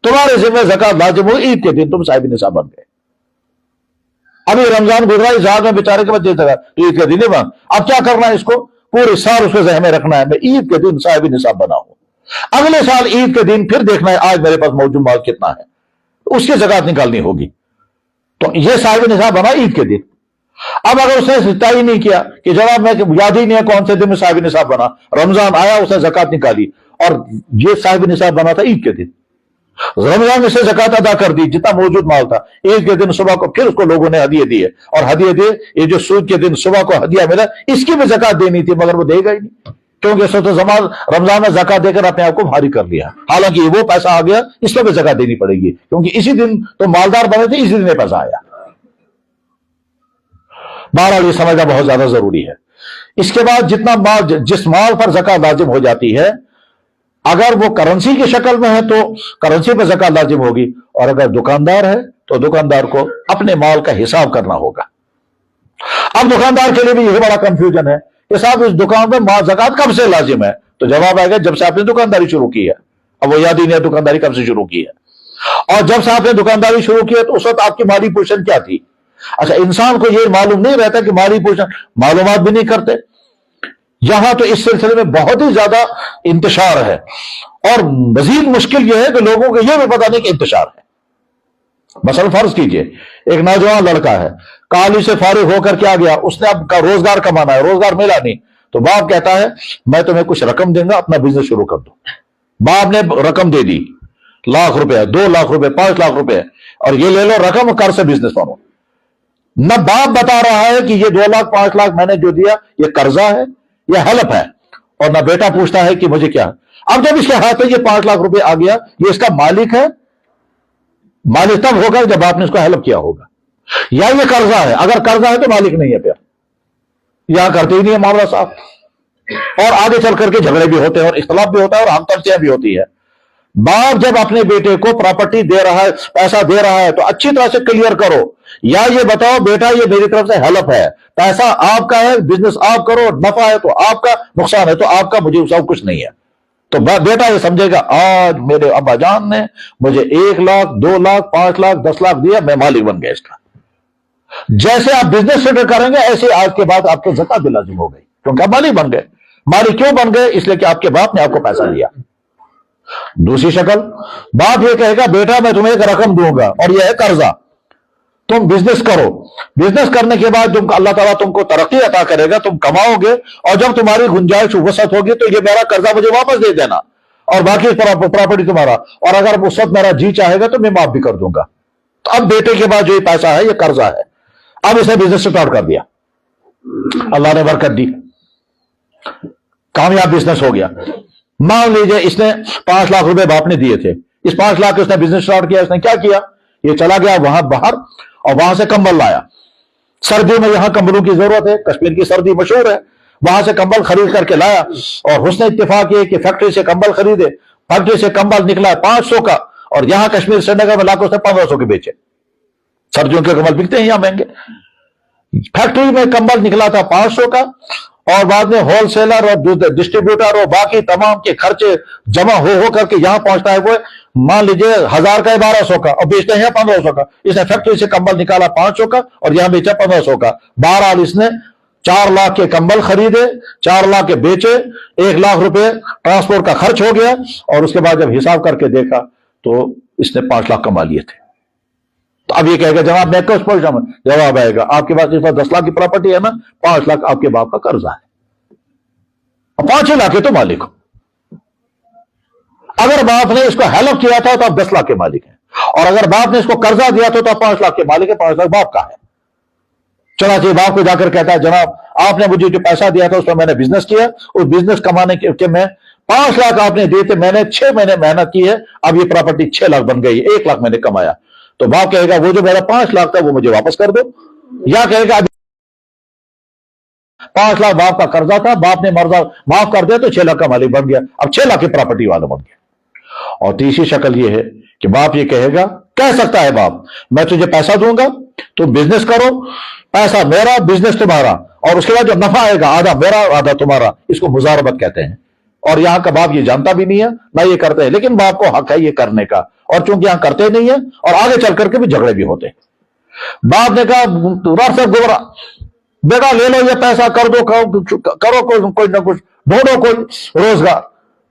تمہارے ذمہ زکات لازم ہوئی، عید کے دن تم صاحب نصاب بن گئے. ابھی رمضان گزرا، اس حال میں بیچارے کے بعد دیتا عید کے دن ہی بن. اب کیا کرنا ہے، اس کو پورے سال اس کو ذہن میں رکھنا ہے میں عید کے دن صاحب نصاب بنا ہوں. اگلے سال عید کے دن پھر دیکھنا ہے آج میرے پاس موجود مال کتنا ہے، اس کی زکات نکالنی ہوگی. تو یہ صاحب نصاب بنا عید کے دن. اب اگر اس نے طے نہیں کیا کہ جناب میں یاد ہی نہیں ہے کون سے دن میں صاحب نصاب بنا، رمضان آیا اس نے زکات نکالی اور یہ صاحب نصاب بنا تھا عید کے دن، رمضان میں سے زکات ادا کر دی جتنا موجود مال تھا، عید کے دن صبح کو پھر اس کو لوگوں نے ہدیے دیے، اور ہدیے دیے یہ جو سود کے دن صبح کو ہدیہ ملا اس کی بھی زکات دینی تھی، مگر وہ دے گا ہی نہیں، کیونکہ اس وقت رمضان میں زکات دے کر اپنے آپ کو بھاری کر لیا. حالانکہ وہ پیسہ آ گیا، اس پہ بھی زکات دینی پڑے گی کیونکہ اسی دن تو مالدار بنے تھے، اسی دن یہ پیسہ آیا. بہرحال یہ سمجھنا بہت زیادہ ضروری ہے. اس کے بعد جتنا مال، جس مال پر زکات لازم ہو جاتی ہے، اگر وہ کرنسی کی شکل میں ہے تو کرنسی پہ زکات لازم ہوگی، اور اگر دکاندار ہے تو دکاندار کو اپنے مال کا حساب کرنا ہوگا. اب دکاندار کے لیے بھی یہ بڑا کنفیوژن ہے کہ صاحب اس دکان میں زکات کب سے لازم ہے، تو جواب آئے گا جب سے آپ نے دکانداری شروع کی ہے. اب وہ یاد ہی نہیں ہے دکانداری کب سے شروع کی ہے، اور جب سے آپ نے دکانداری شروع کی ہے تو اس وقت آپ کی مالی پوزیشن کیا تھی. اچھا، انسان کو یہ معلوم نہیں رہتا کہ مالی پوزیشن، معلومات بھی نہیں کرتے. یہاں تو اس سلسلے میں بہت ہی زیادہ انتشار ہے، اور مزید مشکل یہ ہے کہ لوگوں کو یہ بھی پتا نہیں کہ انتشار ہے. مثلا فرض کیجئے ایک نوجوان لڑکا ہے، کالج سے فارغ ہو کر کیا گیا، اس نے اب کا روزگار کمانا ہے، روزگار ملا نہیں، تو باپ کہتا ہے میں تمہیں کچھ رقم دوں گا، اپنا بزنس شروع کر دو. باپ نے رقم دے دی، لاکھ روپے، 2 لاکھ روپے، 5 لاکھ روپے، اور یہ لے لو رقم، کر سے بزنس کرو. نہ باپ بتا رہا ہے کہ یہ 2 لاکھ 5 لاکھ میں نے جو دیا یہ قرضہ ہے یہ ہیلپ ہے، اور نہ بیٹا پوچھتا ہے کہ مجھے کیا. اب جب اس کے ہاتھ میں یہ 5 لاکھ روپے آ گیا، یہ اس کا مالک ہے. مالک تب ہوگا جب آپ نے اس کو ہیلپ کیا ہوگا، یا یہ قرضہ ہے. اگر قرضہ ہے تو مالک نہیں ہے، پھر یہاں کرتے ہی نہیں ہے معاملہ صاحب، اور آگے چل کر کے جھگڑے بھی ہوتے ہیں اور اختلاف بھی ہوتا ہے اور ہم ترچیاں بھی ہوتی ہے. باپ جب اپنے بیٹے کو پراپرٹی دے رہا ہے، پیسہ دے رہا ہے، تو اچھی طرح سے کلیئر کرو، یا یہ بتاؤ بیٹا یہ میری طرف سے ہیلپ ہے، پیسہ آپ کا ہے، بزنس آپ کرو، نفع ہے تو آپ کا، نقصان ہے تو آپ کا، مجھے سب کچھ نہیں ہے. تو بیٹا یہ سمجھے گا آج میرے ابا جان نے مجھے 1 لاکھ 2 لاکھ 5 لاکھ 10 لاکھ دیا، میں مالک بن گیا اس کا. جیسے آپ بزنس سیٹل کریں گے ایسے آج کے بعد آپ کو زکات بھی لازم ہو گئی، کیونکہ آپ مالک بن گئے. مالک کیوں بن گئے؟ اس لیے کہ آپ کے باپ نے آپ کو پیسہ دیا. دوسری شکل، باپ یہ کہے گا بیٹا میں تمہیں ایک رقم دوں گا اور یہ ہے قرضہ، تم بزنس کرو، بزنس کرنے کے بعد اللہ تعالیٰ تم کو ترقی عطا کرے گا، تم کماؤ گے، اور جب تمہاری گنجائش وسعت ہوگی تو یہ میرا قرضہ مجھے واپس دے دینا. اور باقی پراپرٹی تمہارا، اور اگر اس وقت میرا جی چاہے گا تو میں معاف بھی کر دوں گا۔ تو اب بیٹے کے بعد جو یہ پیسہ ہے یہ قرضہ ہے، اب اس نے بزنس اسٹارٹ کر دیا، اللہ نے برکت دی، کامیاب بزنس ہو گیا۔ مان لیجئے اس نے 5 لاکھ روپے باپ نے دیے تھے، اس 5 لاکھ اس نے بزنس اسٹارٹ کیا، اس نے کیا کیا، یہ چلا گیا وہاں باہر اور وہاں سے کمبل لایا۔ سردیوں میں یہاں کمبلوں کی ضرورت ہے، کشمیر کی سردی مشہور ہے، وہاں سے کمبل خرید کر کے لایا، اور حسن اتفاق یہ کہ فیکٹری سے کمبل خریدے، فیکٹری سے کمبل نکلا 500 کا، اور یہاں کشمیر سری نگر میں لا کے اس نے 1500 کے بیچے۔ سردیوں کے کمبل بکتے ہیں یہاں مہنگے، فیکٹری میں کمبل نکلا تھا 500 کا، اور بعد میں ہول سیلر اور ڈسٹریبیوٹر اور باقی تمام کے خرچے جمع ہو کر کے یہاں پہنچتا ہے وہ مان لیجئے 1000 کا 1200 کا، اور بیچتے ہیں 1500 کا۔ اس نے فیکٹری سے کمبل نکالا 500 کا اور یہاں بیچا 1500 کا۔ بہرحال اس نے 4 لاکھ کے کمبل خریدے، 4 لاکھ کے بیچے، 1 لاکھ روپے ٹرانسپورٹ کا خرچ ہو گیا، اور اس کے بعد جب حساب کر کے دیکھا تو اس نے 5 لاکھ کما لیے تھے۔ تو اب یہ کہے گا جناب میں کس پوزیشن میں؟ جواب آئے گا آپ کے پاس اس وقت 10 لاکھ کی پراپرٹی ہے نا، 5 لاکھ آپ کے باپ کا قرضہ ہے، اور 5 لاکھ کے تو مالک ہو۔ اگر باپ نے اس کو ہیلپ کیا تھا تو آپ 10 لاکھ کے مالک ہیں، اور اگر باپ نے اس کو قرضہ دیا تھا تو آپ 5 لاکھ کے مالک ہیں، 5 لاکھ باپ کا ہے۔ چنانچہ باپ کو جا کر کہتا ہے جناب آپ نے مجھے جو پیسہ دیا تھا اس میں نے بزنس کیا، اس بزنس کمانے کے میں 5 لاکھ آپ نے دیے تھے، میں نے 6 مہینے محنت کی ہے، اب یہ پراپرٹی 6 لاکھ بن گئی، 1 لاکھ میں نے کمایا۔ تو باپ کہے گا وہ جو میرا 5 لاکھ تھا وہ مجھے واپس کر دو، یا کہے گا 5 لاکھ باپ کا قرضہ تھا، باپ نے مرضہ معاف کر دیا تو 6 لاکھ کا مالک بن گیا، اب 6 لاکھ کی پراپرٹی والا بن گیا۔ اور تیسری شکل یہ ہے کہ باپ یہ کہے گا، کہہ سکتا ہے باپ میں تجھے پیسہ دوں گا تو بزنس کرو، پیسہ میرا بزنس تمہارا، اور اس کے بعد جو نفع آئے گا آدھا میرا آدھا تمہارا، اس کو مزاربت کہتے ہیں۔ اور یہاں کا باپ یہ جانتا بھی نہیں ہے نہ یہ کرتے ہیں، لیکن باپ کو حق ہے یہ کرنے کا، اور چونکہ یہاں کرتے نہیں ہیں اور آگے چل کر کے بھی جھگڑے بھی ہوتے ہیں۔ باپ نے کہا واٹس ایپ گورا بیٹا لے لو یہ پیسہ، کر دو کرو کوئی نہ کچھ، ڈھونڈو کوئی روزگار۔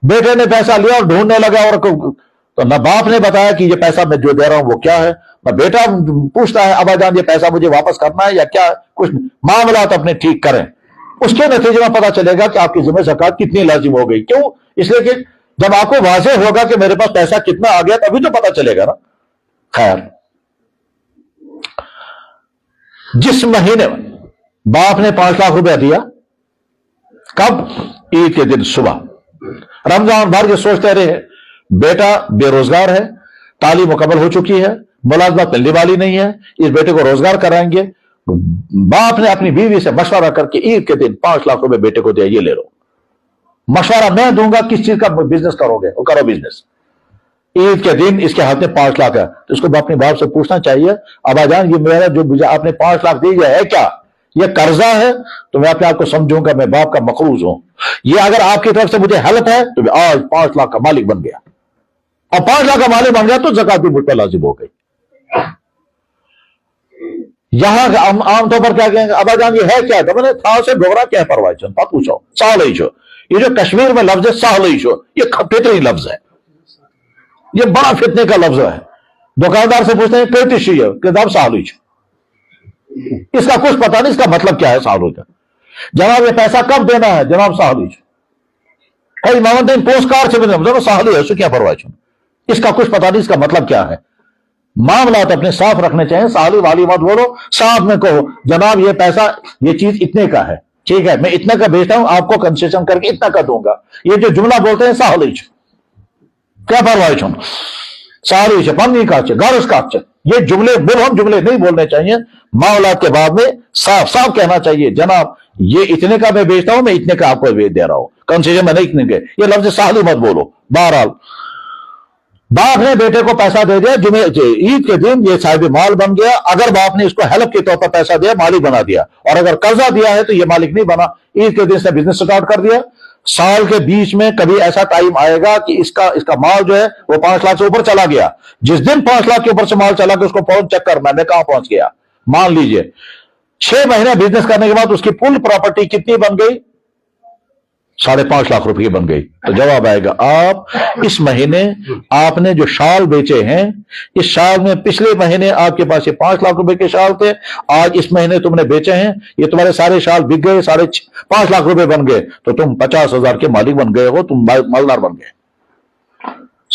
بیٹے نے پیسہ لیا اور ڈھونڈنے لگا، اور تو نہ باپ نے بتایا کہ یہ پیسہ میں جو دے رہا ہوں وہ کیا ہے، نہ بیٹا پوچھتا ہے ابا جان یہ پیسہ مجھے واپس کرنا ہے یا کیا، کچھ معاملات اپنے ٹھیک کریں۔ اس کے نتیجے میں پتا چلے گا کہ آپ کی ذمہ زکوٰۃ کتنی لازم ہو گئی۔ کیوں؟ اس لیے کہ جب آپ کو واضح ہوگا کہ میرے پاس پیسہ کتنا آ گیا تبھی تو پتا چلے گا نا۔ خیر، جس مہینے باپ نے 5 لاکھ روپیہ دیا، کب؟ عید کے دن صبح، رمضان بھر یہ سوچتے رہے بیٹا بے روزگار ہے، تعلیم مکمل ہو چکی ہے، ملازمت ملنے والی نہیں ہے، اس بیٹے کو روزگار کرائیں گے۔ باپ نے اپنی بیوی سے مشورہ کر کے عید کے دن 5 لاکھ روپے بیٹے کو دیا، یہ لے لو، مشورہ میں دوں گا کس چیز کا بزنس کرو گے، وہ کرو بزنس۔ عید کے دن اس کے ہاتھ میں 5 لاکھ ہے، تو اس کو اپنے باپ سے پوچھنا چاہیے ابا جان یہ میرا جو آپ نے 5 لاکھ دی ہے کیا یہ قرضہ ہے؟ تو میں اپنے آپ کو سمجھوں گا میں باپ کا مقروض ہوں، یہ اگر آپ کی طرف سے مجھے ہیلپ ہے تو میں آج 5 لاکھ کا مالک بن گیا، اور 5 لاکھ کا مالک بن گیا تو زکوٰۃ بھی مجھ پر لازم ہو گئی۔ یہاں عام طور پر کیا کہیں گے ابا جان یہ ہے کیا، تو میں نے تھا سے ڈوگرا کیا پرواہ چل پا پوچھو ساہل شو، یہ جو کشمیر میں لفظ ہے ساہل شو یہ فطری لفظ ہے، یہ بڑا فتنے کا لفظ ہے۔ دکاندار سے پوچھتے ہیں پیتشی ہے کہ ساہل شو، اس کا کچھ پتا نہیں اس کا مطلب کیا ہے ساہل کا۔ جناب یہ پیسہ کب دینا ہے؟ جناب ساہل شو، کوئی مانتے پوسٹ کارڈ سے بھی ساہل ہے اس کیا پرواہ چل، اس کا کچھ پتا نہیں اس کا مطلب کیا ہے۔ معاملات اپنے صاف رکھنے چاہیے، سالی والی مت بولو، صاف میں کہو جناب یہ پیسہ یہ چیز اتنے کا ہے، ٹھیک ہے میں اتنا کا بیچتا ہوں، آپ کو کنسیشن کر کے اتنا کا دوں گا۔ یہ جو جملہ بولتے ہیں ساہلیچ کیا پرواہ چھو ساہلیچ پنی کا گارس کا، یہ جملے مبہم جملے نہیں بولنے چاہیے۔ معاملات کے بعد میں صاف صاف کہنا چاہیے جناب یہ اتنے کا میں بیچتا ہوں، میں اتنے کا آپ کو بیچ دے رہا ہوں، کنسیشن میں نہیں اتنے کے، یہ لفظ ساہلی مت بولو۔ بہرحال باپ نے بیٹے کو پیسہ دے دیا، عید کے دن یہ صاحب مال بن گیا۔ اگر باپ نے اس کو ہیلپ کے طور پر پیسہ دیا مالک بنا دیا، اور اگر قرضہ دیا ہے تو یہ مالک نہیں بنا۔ عید کے دن سے بزنس سٹارٹ کر دیا، سال کے بیچ میں کبھی ایسا ٹائم آئے گا کہ اس کا مال جو ہے وہ 5 لاکھ سے اوپر چلا گیا، جس دن 5 لاکھ کے اوپر سے مال چلا گیا اس کو فون چیک کرنا میں کہاں پہنچ گیا۔ مان لیجئے 6 مہینے بزنس کرنے کے بعد اس کی کل پراپرٹی کتنی بن گئی؟ 5.5 لاکھ روپے بن گئی۔ تو جواب آئے گا آپ اس مہینے آپ نے جو شال بیچے ہیں، اس شال میں پچھلے مہینے آپ کے پاس یہ 5 لاکھ روپے کے شال تھے، آج اس مہینے تم نے بیچے ہیں، یہ تمہارے سارے شال بک گئے، 5.5 لاکھ روپے بن گئے، تو تم 50,000 کے مالک بن گئے ہو، تم مالدار بن گئے۔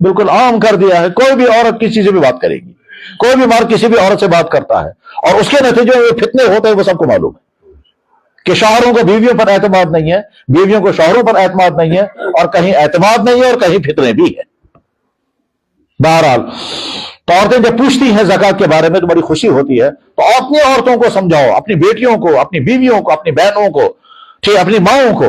بالکل عام کر دیا ہے. کوئی بھی عورت کسی سے بھی بات کرے گی, کوئی بھی مرد کسی بھی عورت سے بات کرتا ہے, اور اس کے نتیجے میں فتنے ہوتے ہیں وہ سب کو معلوم ہے کہ شوہروں کو بیویوں پر اعتماد نہیں ہے, بیویوں کو شوہروں پر اعتماد نہیں ہے, اور کہیں اعتماد نہیں ہے اور کہیں فتنے بھی ہے. بہرحال تو عورتیں جب پوچھتی ہیں زکوٰۃ کے بارے میں تو بڑی خوشی ہوتی ہے. تو اپنی عورتوں کو سمجھاؤ, اپنی بیٹیوں کو, اپنی بیویوں کو, اپنی بہنوں کو, ٹھیک, اپنی ماؤں کو,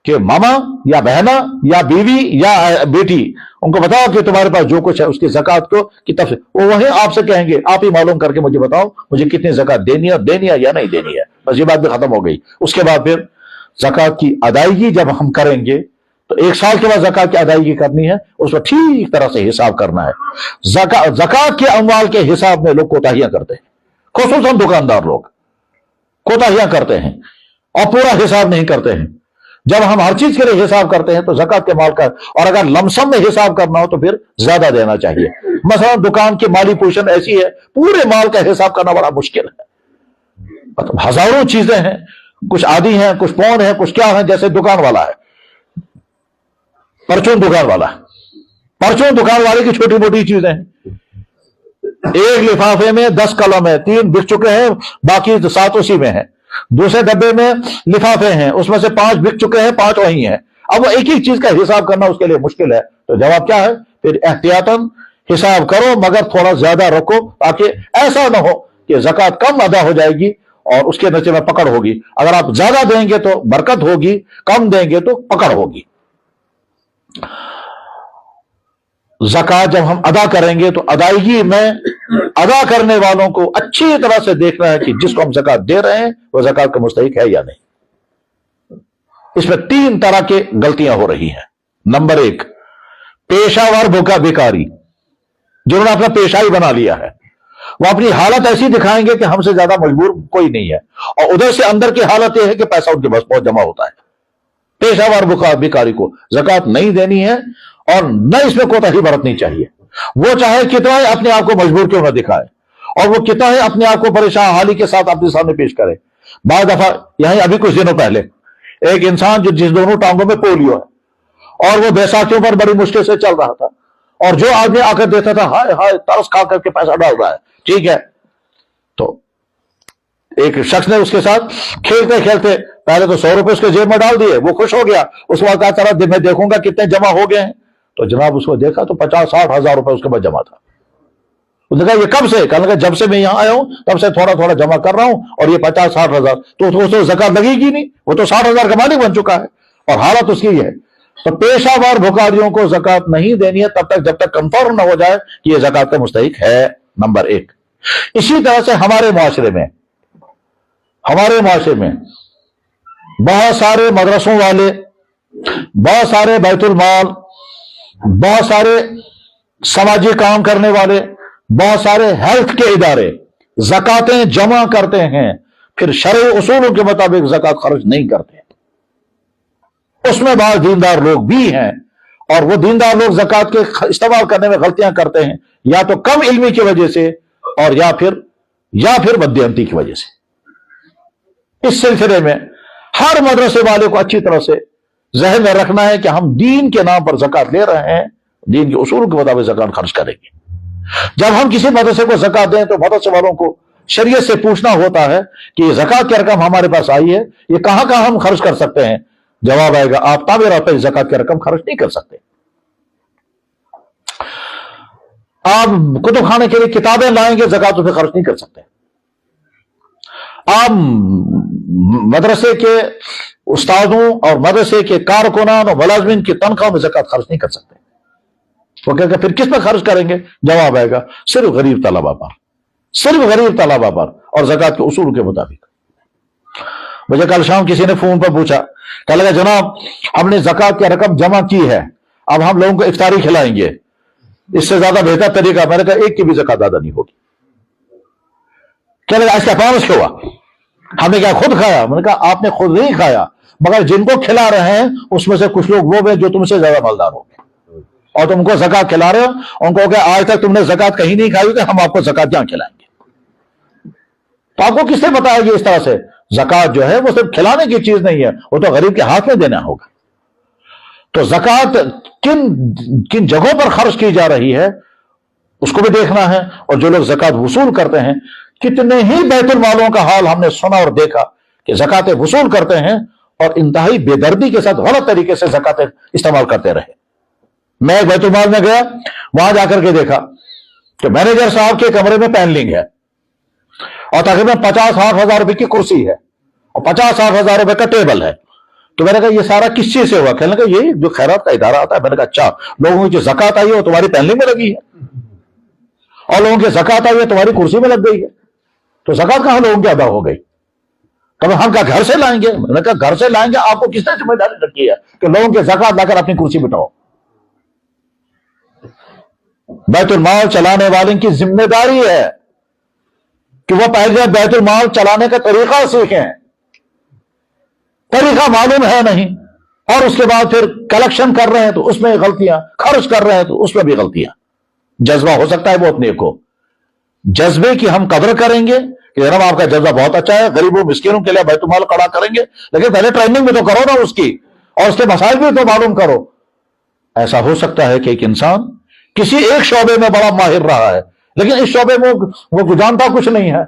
کہ ماما یا بہنا یا بیوی یا بیٹی, ان کو بتاؤ کہ تمہارے پاس جو کچھ ہے اس کی زکوٰۃ کو کی تفصیل وہ وہیں آپ سے کہیں گے, آپ ہی معلوم کر کے مجھے بتاؤ مجھے کتنی زکوٰۃ دینی ہے یا نہیں دینی ہے. بس یہ بات بھی ختم ہو گئی. اس کے بعد پھر زکوٰۃ کی ادائیگی جب ہم کریں گے تو 1 سال کے بعد زکوٰۃ کی ادائیگی کرنی ہے, اس پر ٹھیک طرح سے حساب کرنا ہے. زکوٰۃ کے اموال کے حساب میں لوگ کوتاہیاں کرتے ہیں, خصوصاً دکاندار لوگ کوتاہیاں کرتے ہیں اور پورا حساب نہیں کرتے ہیں. جب ہم ہر چیز کے لیے حساب کرتے ہیں تو زکوٰۃ کے مال کا, اور اگر لمسم میں حساب کرنا ہو تو پھر زیادہ دینا چاہیے. مثلا دکان کی مالی پوزیشن ایسی ہے, پورے مال کا حساب کرنا بڑا مشکل ہے. مطلب ہزاروں چیزیں ہیں, کچھ آدھی ہیں, کچھ پون ہیں, کچھ کیا ہیں. جیسے دکان والا ہے, پرچون دکان والا, پرچون دکان والے کی چھوٹی موٹی چیزیں ہیں. ایک لفافے میں 10 قلم ہے, 3 بک چکے ہیں, باقی 7 اسی میں ہیں. دوسرے ڈبے میں لفافے ہیں, اس میں سے 5 بک چکے ہیں, 5 وہی ہیں. اب وہ ایک ہی چیز کا حساب کرنا اس کے لیے مشکل ہے. تو جواب کیا ہے, پھر احتیاطاً حساب کرو مگر تھوڑا زیادہ رکھو, تاکہ ایسا نہ ہو کہ زکوٰۃ کم ادا ہو جائے گی اور اس کے نتیجے میں پکڑ ہوگی. اگر آپ زیادہ دیں گے تو برکت ہوگی, کم دیں گے تو پکڑ ہوگی. زکوٰۃ جب ہم ادا کریں گے تو ادائیگی میں ادا کرنے والوں کو اچھی طرح سے دیکھنا ہے کہ جس کو ہم زکوٰۃ دے رہے ہیں وہ زکوٰۃ کا مستحق ہے یا نہیں. اس میں 3 طرح کے غلطیاں ہو رہی ہیں. نمبر 1, پیشہ ور بیکاری, جنہوں نے اپنا پیشہ ہی بنا لیا ہے. وہ اپنی حالت ایسی دکھائیں گے کہ ہم سے زیادہ مجبور کوئی نہیں ہے, اور ادھر سے اندر کی حالت یہ ہے کہ پیسہ ان کے پاس بہت جمع ہوتا ہے. پیشہ ور بیکاری کو زکوٰۃ نہیں دینی ہے, اور نہ اس میں کوتاہی برتنی چاہیے. وہ چاہے کتنا ہی اپنے آپ کو مجبور کیوں نہ دکھائے, اور وہ کتنا ہی اپنے آپ کو پریشان حالی کے ساتھ اپنے سامنے پیش کرے. بعض دفعہ یہیں ابھی کچھ دنوں پہلے ایک انسان جس دونوں ٹانگوں میں پولیو ہے اور وہ بیساکھیوں پر بڑی مشکل سے چل رہا تھا, اور جو آدمی آ کر دیتا تھا ہائے ہائے ترس کھا کر کے پیسہ ڈال رہا ہے, ٹھیک ہے. تو ایک شخص نے اس کے ساتھ کھیلتے کھیلتے پہلے تو 100 روپے اس کے جیب میں ڈال دیے, وہ خوش ہو گیا. اس کے بعد کہا چلا میں دیکھوں گا کتنے جمع ہو گئے ہیں. تو جناب اس کو دیکھا تو 50-60 ہزار روپے اس کے بعد جمع تھا. اس نے کہا یہ کب سے؟ کہا جب سے میں یہاں آیا ہوں تب سے تھوڑا تھوڑا جمع کر رہا ہوں, اور یہ 50-60 ہزار تو زکوٰۃ لگے گی نہیں, وہ تو 60 ہزار کا مالک بن چکا ہے, اور حالت اس کی ہے. تو پیشہ ور بھکاریوں کو زکوٰۃ نہیں دینی ہے تب تک جب تک کنفرم نہ ہو جائے کہ یہ زکوٰۃ کا مستحق ہے. نمبر 1. اسی طرح سے ہمارے معاشرے میں بہت سارے مدرسوں والے, بہت سارے بیت المال, بہت سارے سماجی کام کرنے والے, بہت سارے ہیلتھ کے ادارے زکاتیں جمع کرتے ہیں, پھر شرعی اصولوں کے مطابق زکات خرچ نہیں کرتے. اس میں بعض دیندار لوگ بھی ہیں, اور وہ دیندار لوگ زکات کے استعمال کرنے میں غلطیاں کرتے ہیں, یا تو کم علمی کی وجہ سے اور یا پھر بددیانتی کی وجہ سے. اس سلسلے میں ہر مدرسے والے کو اچھی طرح سے ذہن میں رکھنا ہے کہ ہم دین کے نام پر زکات لے رہے ہیں, دین کے اصول کے مطابق زکات خرچ کریں گے. جب ہم کسی مدرسے کو زکات دیں تو مدرسے والوں کو شریعت سے پوچھنا ہوتا ہے کہ یہ زکات کی رقم ہمارے پاس آئی ہے, یہ کہاں کہاں ہم خرچ کر سکتے ہیں. جواب آئے گا آپ تابع راہ پہ زکات کی رقم خرچ نہیں کر سکتے. آپ کتب خانے کے لیے کتابیں لائیں گے, زکات اس پہ خرچ نہیں کر سکتے. آپ مدرسے کے استادوں اور مدرسے کے کارکنان اور ملازمین کی تنخواہ میں زکات خرچ نہیں کر سکتے. وہ کہتے پھر کس پہ خرچ کریں گے؟ جواب آئے گا صرف غریب طلبہ پر, اور زکات کے اصول کے مطابق. مجھے کل شام کسی نے فون پر پوچھا, کہا لگا جناب ہم نے زکات کی رقم جمع کی ہے, اب ہم لوگوں کو افطاری کھلائیں گے, اس سے زیادہ بہتر طریقہ. میں نے کہا ایک کی بھی زکات ادا نہیں ہوگی. کیا لگا اس کا پانس کیا ہوا؟ ہم نے کیا خود کھایا؟ میں نے کہا آپ نے خود نہیں کھایا, مگر جن کو کھلا رہے ہیں اس میں سے کچھ لوگ وہ ہیں جو تم سے زیادہ مالدار ہوں گے, اور تم کو زکات کھلا رہے ہو. ان کو کہ آج تک تم نے زکات کہیں نہیں کھائی, کہ ہم آپ کو زکات یہاں کھلائیں گے. تو آپ کو کس نے بتایا کہ اس طرح سے زکات جو ہے وہ صرف کھلانے کی چیز نہیں ہے, وہ تو غریب کے ہاتھ میں دینا ہوگا. تو زکوٰۃ کن جگہوں پر خرچ کی جا رہی ہے اس کو بھی دیکھنا ہے. اور جو لوگ زکوٰۃ وصول کرتے ہیں، کتنے ہی بیت المالوں کا حال ہم نے سنا اور دیکھا کہ زکوٰۃ وصول کرتے ہیں اور انتہائی بے دردی کے ساتھ غلط طریقے سے زکوٰۃ استعمال کرتے رہے. میں ایک بیت المال میں گیا، وہاں جا کر کے دیکھا کہ مینیجر صاحب کے کمرے میں پینلنگ ہے اور تقریباً 50-60 ہزار روپے کی کرسی ہے اور 50-60 ہزار روپے کا ٹیبل ہے. تو میں نے کہا یہ سارا کس چیز سے ہوا؟ کہنے لگا یہ جو خیرات کا ادارہ آتا ہے. میں نے کہا اچھا، لوگوں کی جو زکوٰۃ آئی ہے وہ تمہاری پینلنگ میں لگی ہے اور لوگوں کی زکوٰۃ آئی ہے تمہاری کرسی میں لگ گئی ہے. تو زکوٰۃ کہاں لوگوں کی ادا ہو گئی؟ تو ہم کیا گھر سے لائیں گے؟ میں نے کہا گھر سے لائیں گے، آپ کو کس نے ذمہ داری رکھی ہے کہ لوگوں کی زکوٰۃ لا کر اپنی کرسی بٹھاؤ؟ بیت المال چلانے والے کی ذمہ داری ہے کہ وہ پہلے بیت المال چلانے کا طریقہ سیکھیں. طریقہ معلوم ہے نہیں، اور اس کے بعد پھر کلیکشن کر رہے ہیں تو اس میں غلطیاں، خرچ کر رہے ہیں تو اس میں بھی غلطیاں. جذبہ ہو سکتا ہے بہت نیک ہو، جذبے کی ہم قدر کریں گے کہ جناب آپ کا جذبہ بہت اچھا ہے، غریبوں مسکینوں کے لیے بیت المال کھڑا کریں گے، لیکن پہلے ٹریننگ بھی تو کرو نا اس کی، اور اس کے مسائل بھی تو معلوم کرو. ایسا ہو سکتا ہے کہ ایک انسان کسی ایک شعبے میں بڑا ماہر رہا ہے لیکن اس شعبے میں وہ جانتا کچھ نہیں ہے،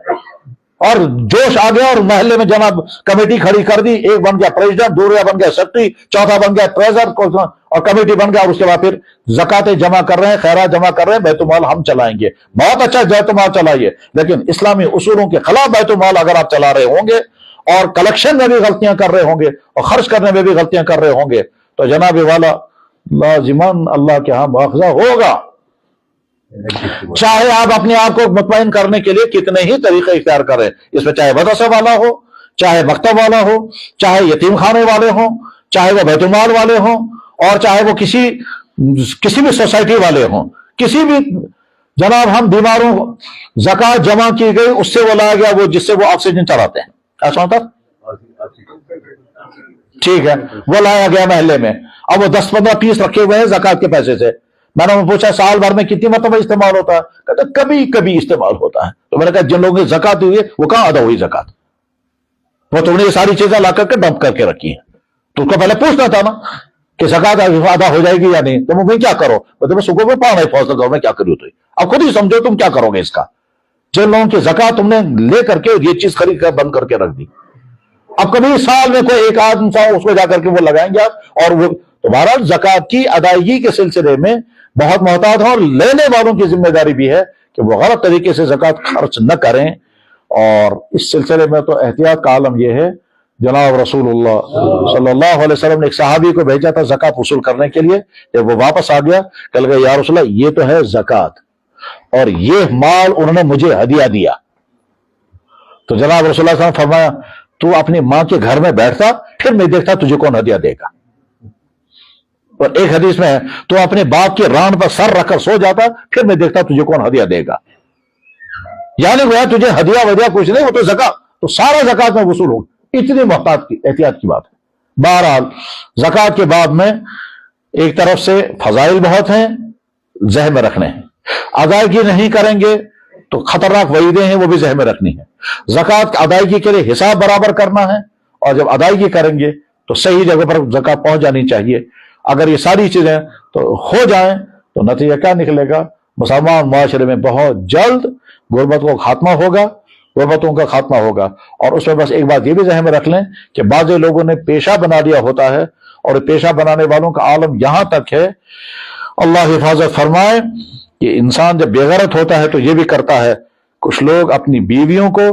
اور جوش آ گیا اور محلے میں جناب کمیٹی کھڑی کر دی، ایک بن گیا پریزیڈنٹ، دوسرا بن گیا سیکرٹری، چوتھا بن گیا ٹریزرر اور کمیٹی بن گیا، اور اس کے بعد پھر زکاتیں جمع کر رہے ہیں، خیرات جمع کر رہے ہیں، بیت المال ہم چلائیں گے. بہت اچھا بیت المال چلائیے، لیکن اسلامی اصولوں کے خلاف بیت المال اگر آپ چلا رہے ہوں گے اور کلیکشن میں بھی غلطیاں کر رہے ہوں گے اور خرچ کرنے میں بھی غلطیاں کر رہے ہوں گے تو جناب والا لازماً اللہ کے ہاں مواخذہ ہوگا. چاہے آپ اپنے آپ کو مطمئن کرنے کے لیے کتنے ہی طریقے اختیار کریں، اس میں چاہے مدرسہ والا ہو، چاہے مکتب والا ہو، چاہے یتیم خانے والے ہوں، چاہے وہ بیت المال والے ہوں، اور چاہے وہ کسی بھی سوسائٹی والے ہوں، کسی بھی جناب ہم بیماروں زکوٰۃ جمع کی گئی اس سے وہ لایا گیا وہ جس سے وہ آکسیجن چلاتے ہیں، ایسا ہوتا ٹھیک ہے، وہ لایا گیا محلے میں، اب وہ 10-15 پیس رکھے ہوئے ہیں زکوٰۃ کے پیسے سے. میں نے پوچھا سال بھر میں کتنی مرتبہ استعمال ہوتا ہے؟ کہتے کبھی کبھی استعمال ہوتا ہے. تو میں نے کہا جن لوگوں کی زکوٰۃ ہوئی ہے وہ کہاں ادا ہوئی زکوٰۃ؟ وہ تم نے یہ ساری چیزیں لا کر کے ڈمپ کر کے رکھی ہیں. تو اس کو پہلے پوچھنا تھا نا کہ زکوٰۃ ادا ہو جائے گی یا نہیں. تم میں کیا کرو؟ میں صبح میں پڑھنا فوصلہ کرو، میں کیا کروں؟ تو اب خود ہی سمجھو تم کیا کرو گے اس کا. جن لوگوں کی زکوٰۃ تم نے لے کر کے یہ چیز خرید کر بند کر کے رکھ دی، اب کبھی سال میں کوئی ایک آدمی اس کو جا کر کے وہ لگائیں گے آپ، اور وہ تمہارا زکوٰۃ کی ادائیگی کے سلسلے میں بہت محتاط ہوں، اور لینے والوں کی ذمہ داری بھی ہے کہ وہ غلط طریقے سے زکوٰۃ خرچ نہ کریں. اور اس سلسلے میں تو احتیاط کا عالم یہ ہے، جناب رسول اللہ صلی اللہ علیہ وسلم نے ایک صحابی کو بھیجا تھا زکوٰۃ وصول کرنے کے لیے. جب وہ واپس آ گیا کہنے لگا یا رسول اللہ یہ تو ہے زکوٰۃ اور یہ مال انہوں نے مجھے ہدیہ دیا. تو جناب رسول اللہ صلی اللہ علیہ وسلم نے فرمایا تو اپنی ماں کے گھر میں بیٹھتا پھر میں دیکھتا تجھے کون ہدیہ دے گا. اور ایک حدیث میں ہے تو اپنے باپ کے ران پر سر رکھ کر سو جاتا پھر میں دیکھتا تجھے کون ہدیہ دے گا. یعنی گویا تجھے ہدیہ ودیہ کچھ نہیں، وہ تو زکوٰۃ تو سارا زکوٰۃ میں وصول ہوگا. اتنی محتاط کی احتیاط کی بات ہے. بہرحال زکوٰۃ کے باب میں ایک طرف سے فضائل بہت ہیں، ذہن میں رکھنے ہیں. ادائیگی نہیں کریں گے تو خطرناک وعیدیں ہیں، وہ بھی ذہن میں رکھنی ہے. زکوٰۃ کی ادائیگی کے لیے حساب برابر کرنا ہے، اور جب ادائیگی کریں گے تو صحیح جگہ پر زکوٰۃ پہنچ جانی چاہیے. اگر یہ ساری چیزیں تو ہو جائیں تو نتیجہ کیا نکلے گا؟ مسلمان معاشرے میں بہت جلد غربت کو خاتمہ ہوگا، غربتوں کا خاتمہ ہوگا. اور اس میں بس ایک بات یہ بھی ذہن میں رکھ لیں کہ بعض لوگوں نے پیشہ بنا لیا ہوتا ہے، اور پیشہ بنانے والوں کا عالم یہاں تک ہے، اللہ حفاظت فرمائے، کہ انسان جب بے غیرت ہوتا ہے تو یہ بھی کرتا ہے. کچھ لوگ اپنی بیویوں کو،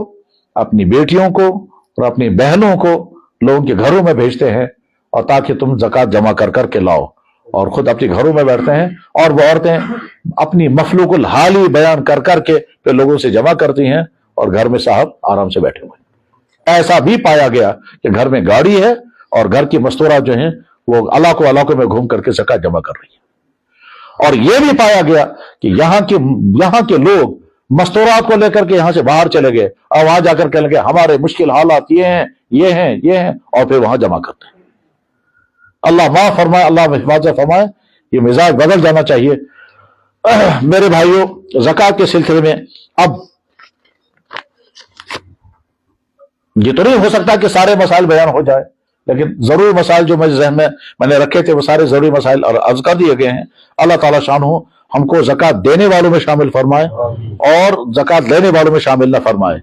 اپنی بیٹیوں کو اور اپنی بہنوں کو لوگوں کے گھروں میں بھیجتے ہیں اور تاکہ تم زکوٰۃ جمع کر کر کے لاؤ، اور خود اپنے گھروں میں بیٹھتے ہیں. اور وہ عورتیں اپنی مخلوق الحال ہی بیان کر کر کے پھر لوگوں سے جمع کرتی ہیں اور گھر میں صاحب آرام سے بیٹھے ہوئے. ایسا بھی پایا گیا کہ گھر میں گاڑی ہے اور گھر کی مستورات جو ہیں وہ علاقوں میں گھوم کر کے زکوٰۃ جمع کر رہی ہے. اور یہ بھی پایا گیا کہ یہاں کے لوگ مستورات کو لے کر کے یہاں سے باہر چلے گئے اور وہاں جا کر کہنے لگے ہمارے مشکل حالات یہ ہیں اور پھر وہاں جمع کرتے ہیں. اللہ معاف فرمائے، اللہ حفاظت فرمائے. یہ مزاج بدل جانا چاہیے. میرے بھائیوں، زکوٰۃ کے سلسلے میں اب یہ تو نہیں ہو سکتا کہ سارے مسائل بیان ہو جائے، لیکن ضروری مسائل جو میرے ذہن میں میں نے رکھے تھے وہ سارے ضروری مسائل اور عرض کر دیے گئے ہیں. اللہ تعالیٰ شانہ ہم کو زکوٰۃ دینے والوں میں شامل فرمائے اور زکوٰۃ لینے والوں میں شامل نہ فرمائے.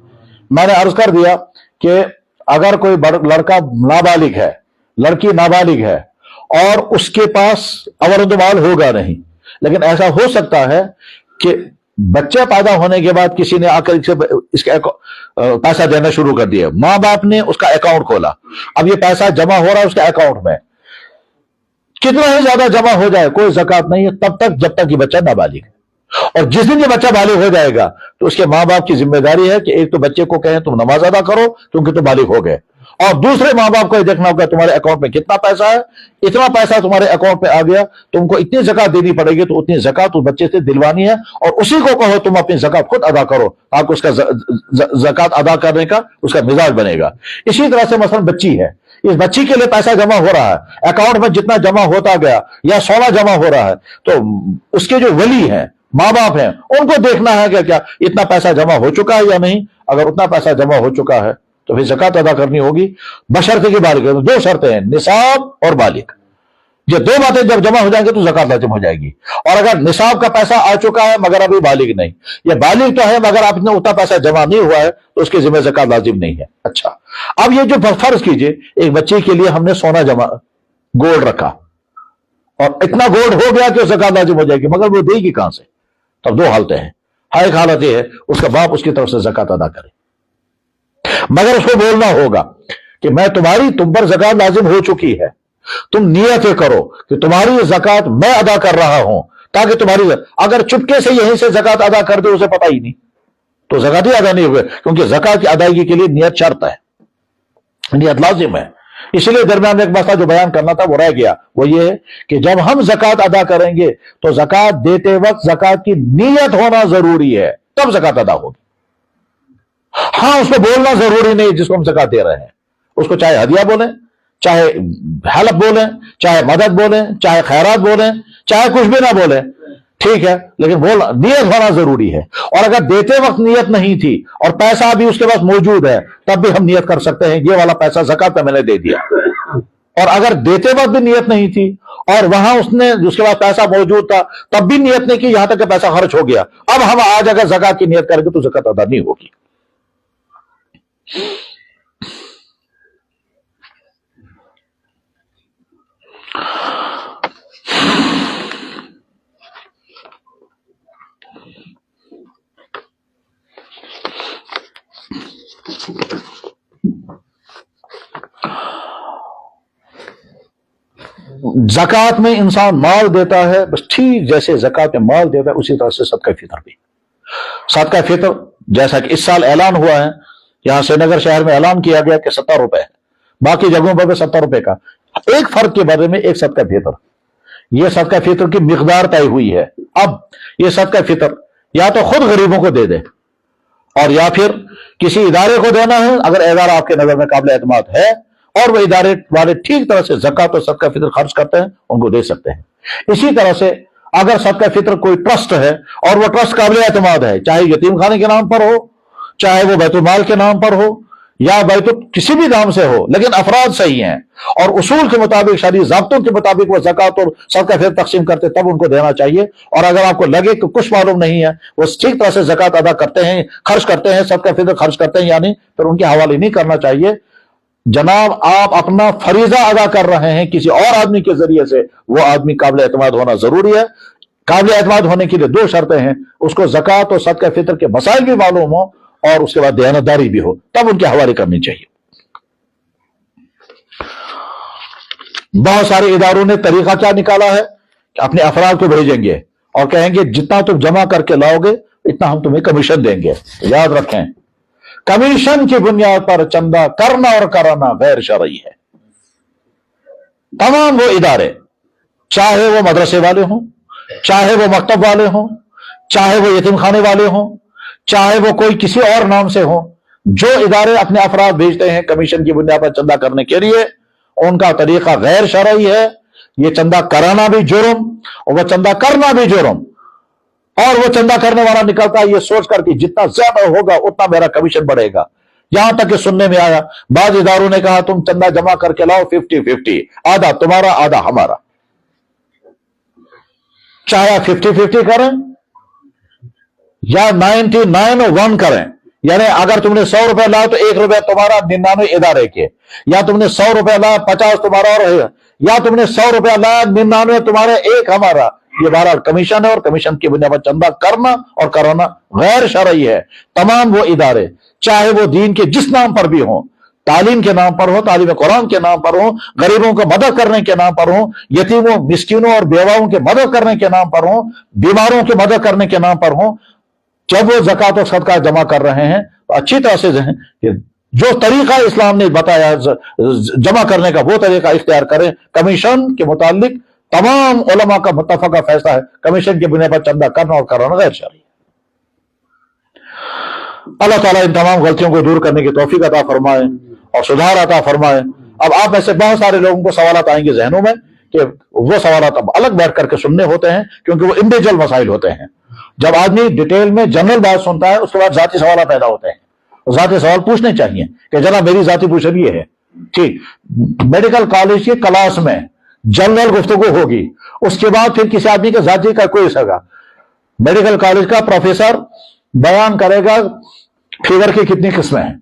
میں نے عرض کر دیا کہ اگر کوئی لڑکا نابالغ ہے، لڑکی نابالغ ہے اور اس کے پاس اول مال ہوگا نہیں، لیکن ایسا ہو سکتا ہے کہ بچہ پیدا ہونے کے بعد کسی نے آ کر اس کا پیسہ دینا شروع کر دیا، ماں باپ نے اس کا اکاؤنٹ کھولا، اب یہ پیسہ جمع ہو رہا ہے اس کے اکاؤنٹ میں، کتنا ہی زیادہ جمع ہو جائے کوئی زکوٰۃ نہیں ہے تب تک جب تک یہ بچہ نابالغ ہے. اور جس دن یہ بچہ بالغ ہو جائے گا تو اس کے ماں باپ کی ذمہ داری ہے کہ ایک تو بچے کو کہیں تم نماز ادا کرو کیونکہ تم بالغ ہو گئے، اور دوسرے ماں باپ کو یہ دیکھنا ہوگا تمہارے اکاؤنٹ میں کتنا پیسہ ہے، اتنا پیسہ تمہارے اکاؤنٹ میں آ گیا، تم کو اتنی زکوٰۃ دینی پڑے گی، تو اتنی زکوٰۃ اس بچے سے دلوانی ہے، اور اسی کو کہو تم اپنی زکوٰۃ خود ادا کرو تاکہ اس کا زکوٰۃ ادا کرنے کا اس کا مزاج بنے گا. اسی طرح سے مثلا بچی ہے، اس بچی کے لیے پیسہ جمع ہو رہا ہے، اکاؤنٹ میں جتنا جمع ہوتا گیا یا سونا جمع ہو رہا ہے، تو اس کے جو ولی ہیں، ماں باپ ہیں، ان کو دیکھنا ہے کہ کیا اتنا پیسہ جمع ہو چکا ہے یا نہیں. اگر اتنا پیسہ جمع ہو چکا ہے تو پھر زکوٰۃ ادا کرنی ہوگی، بشرطے کہ بالغ. دو شرطیں ہیں، نصاب اور بالغ. یہ دو باتیں جب جمع ہو جائیں گے تو زکوٰۃ لازم ہو جائے گی. اور اگر نصاب کا پیسہ آ چکا ہے مگر ابھی بالغ نہیں، یا بالغ تو ہے مگر آپ نے اتنا پیسہ جمع نہیں ہوا ہے، تو اس کے ذمہ زکوٰۃ لازم نہیں ہے. اچھا، اب یہ جو فرض کیجئے ایک بچے کے لیے ہم نے سونا جمع گولڈ رکھا اور اتنا گولڈ ہو گیا کہ زکوٰۃ لازم ہو جائے گی، مگر وہ دے گی کہاں سے؟ تب دو حالتیں ہیں. ایک حالت یہ ہے اس کا باپ اس کی طرف سے زکوٰۃ ادا کرے، مگر اس کو بولنا ہوگا کہ میں تم پر زکوٰۃ لازم ہو چکی ہے، تم نیتیں کرو کہ تمہاری زکوٰۃ میں ادا کر رہا ہوں، تاکہ تمہاری اگر چپکے سے یہیں سے زکوٰۃ ادا کر دے، اسے پتہ ہی نہیں، تو زکوٰۃ ہی ادا نہیں ہوئے، کیونکہ زکوٰۃ کی ادائیگی کے لیے نیت شرط ہے، نیت لازم ہے. اس لیے درمیان میں ایک مسئلہ جو بیان کرنا تھا وہ رہ گیا، وہ یہ ہے کہ جب ہم زکوٰۃ ادا کریں گے تو زکوٰۃ دیتے وقت زکوٰۃ کی نیت ہونا ضروری ہے، تب زکوٰۃ ادا ہوگی. ہاں، اس کو بولنا ضروری نہیں جس کو ہم زکوٰۃ دے رہے ہیں، اس کو چاہے ہدیہ بولیں، چاہے ہیلپ بولیں، چاہے مدد بولیں، چاہے خیرات بولیں، چاہے کچھ بھی نہ بولیں، ٹھیک ہے، لیکن نیت ہونا ضروری ہے. اور اگر دیتے وقت نیت نہیں تھی اور پیسہ بھی اس کے پاس موجود ہے تب بھی ہم نیت کر سکتے ہیں یہ والا پیسہ زکوٰۃ کا میں نے دے دیا. اور اگر دیتے وقت بھی نیت نہیں تھی اور وہاں اس کے پاس پیسہ موجود تھا تب بھی نیت نہیں کی، یہاں تک کہ پیسہ خرچ ہو گیا، اب ہم آج اگر زکوٰۃ کی نیت کریں گے تو زکوٰۃ ادا نہیں ہوگی. زکوٰۃ میں انسان مال دیتا ہے، بس ٹھیک جیسے زکوٰۃ میں مال دیتا ہے اسی طرح سے صدقہ فطر بھی. صدقہ فطر جیسا کہ اس سال اعلان ہوا ہے، یہاں سری نگر شہر میں اعلان کیا گیا کہ 70 روپے ہے، باقی جگہوں پر بھی 70 روپے کا. ایک فرد کے بارے میں ایک صدقہ فطر، یہ صدقہ فطر کی مقدار طے ہوئی ہے. اب یہ صدقہ فطر یا تو خود غریبوں کو دے دے اور یا پھر کسی ادارے کو دینا ہے، اگر ادارہ آپ کے نظر میں قابل اعتماد ہے اور وہ ادارے والے ٹھیک طرح سے زکوٰۃ اور صدقہ فطر خرچ کرتے ہیں، ان کو دے سکتے ہیں. اسی طرح سے اگر صدقہ فطر کوئی ٹرسٹ ہے اور وہ ٹرسٹ قابل اعتماد ہے، چاہے یتیم خانے کے نام پر ہو، چاہے وہ بیت المال کے نام پر ہو، یا کسی بھی نام سے ہو، لیکن افراد صحیح ہیں اور اصول کے مطابق شرعی ضابطوں کے مطابق وہ زکوٰۃ اور صدقہ فطر تقسیم کرتے، تب ان کو دینا چاہیے. اور اگر آپ کو لگے کہ کچھ معلوم نہیں ہے، وہ ٹھیک طرح سے زکوٰۃ ادا کرتے ہیں، خرچ کرتے ہیں، صدقہ فطر خرچ کرتے ہیں یا نہیں، پھر ان کے حوالے نہیں کرنا چاہیے. جناب آپ اپنا فریضہ ادا کر رہے ہیں کسی اور آدمی کے ذریعے سے، وہ آدمی قابل اعتماد ہونا ضروری ہے. قابل اعتماد ہونے کے لیے دو شرطیں ہیں، اس کو زکوٰۃ اور صدقہ فطر کے مسائل بھی معلوم ہو اور اس کے بعد دیانتداری بھی ہو، تب ان کے حوالے کرنی چاہیے. بہت سارے اداروں نے طریقہ کیا نکالا ہے کہ اپنے افراد کو بھیجیں گے اور کہیں گے جتنا تم جمع کر کے لاؤ گے اتنا ہم تمہیں کمیشن دیں گے. یاد رکھیں، کمیشن کی بنیاد پر چندہ کرنا اور کرانا غیر شرعی ہے. تمام وہ ادارے، چاہے وہ مدرسے والے ہوں، چاہے وہ مکتب والے ہوں، چاہے وہ یتیم خانے والے ہوں، چاہے وہ کوئی کسی اور نام سے ہوں، جو ادارے اپنے افراد بھیجتے ہیں کمیشن کی بنیاد پر چندہ کرنے کے لیے، ان کا طریقہ غیر شرعی ہے. یہ چندہ کرانا بھی جرم اور وہ چندہ کرنا بھی جرم. اور وہ چندہ کرنے والا نکلتا ہے یہ سوچ کر کہ جتنا زیادہ ہوگا اتنا میرا کمیشن بڑھے گا. یہاں تک کہ سننے میں آیا بعض اداروں نے کہا تم چندہ جمع کر کے لاؤ 50-50، آدھا تمہارا آدھا ہمارا، چاہے 50-50 کریں یا 99-1 کریں، یعنی اگر تم نے 100 روپے لایا تو 1 روپیہ تمہارا 99 ادارے کے، یا تم نے 100 روپے لایا 50 تمہارا اور یا تم نے 100 روپیہ لایا 99 تمہارا 1 ہمارا، یہ بہرحال کمیشن ہے، اور کمیشن کی بنیاد پر چندہ کرنا اور کرانا غیر شرعی ہے۔ تمام وہ ادارے چاہے وہ دین کے جس نام پر بھی ہوں، تعلیم کے نام پر ہو، تعلیم قرآن کے نام پر ہوں، غریبوں کو مدد کرنے کے نام پر ہوں، یتیموں مسکینوں اور بیواؤں کے مدد کرنے کے نام پر ہوں، بیماروں کی مدد کرنے کے نام پر ہوں، جب وہ زکوٰۃ و صدقہ جمع کر رہے ہیں تو اچھی طرح سے کہ جو طریقہ اسلام نے بتایا جمع کرنے کا وہ طریقہ اختیار کریں۔ کمیشن کے متعلق تمام علماء کا متفقہ فیصلہ ہے کمیشن کے بنیاد پر چندہ کرنا اور کرانا غیر شرعی ہے۔ اللہ تعالیٰ ان تمام غلطیوں کو دور کرنے کی توفیق عطا فرمائے اور سدھار عطا فرمائے۔ اب آپ میں سے بہت سارے لوگوں کو سوالات آئیں گے ذہنوں میں کہ وہ سوالات اب الگ بیٹھ کر کے سننے ہوتے ہیں، کیونکہ وہ انڈیویجول مسائل ہوتے ہیں۔ جب آدمی ڈیٹیل میں جنرل بات سنتا ہے اس کے بعد ذاتی سوالات پیدا ہوتے ہیں، ذاتی سوال پوچھنے چاہیے کہ جناب میری ذاتی پوچھن یہ ہے، ٹھیک، میڈیکل کالج کی کلاس میں جنرل گفتگو ہوگی، اس کے بعد پھر کسی آدمی کے ذاتی کا کوئی سگا، میڈیکل کالج کا پروفیسر بیان کرے گا فیور کی کتنی قسمیں ہیں،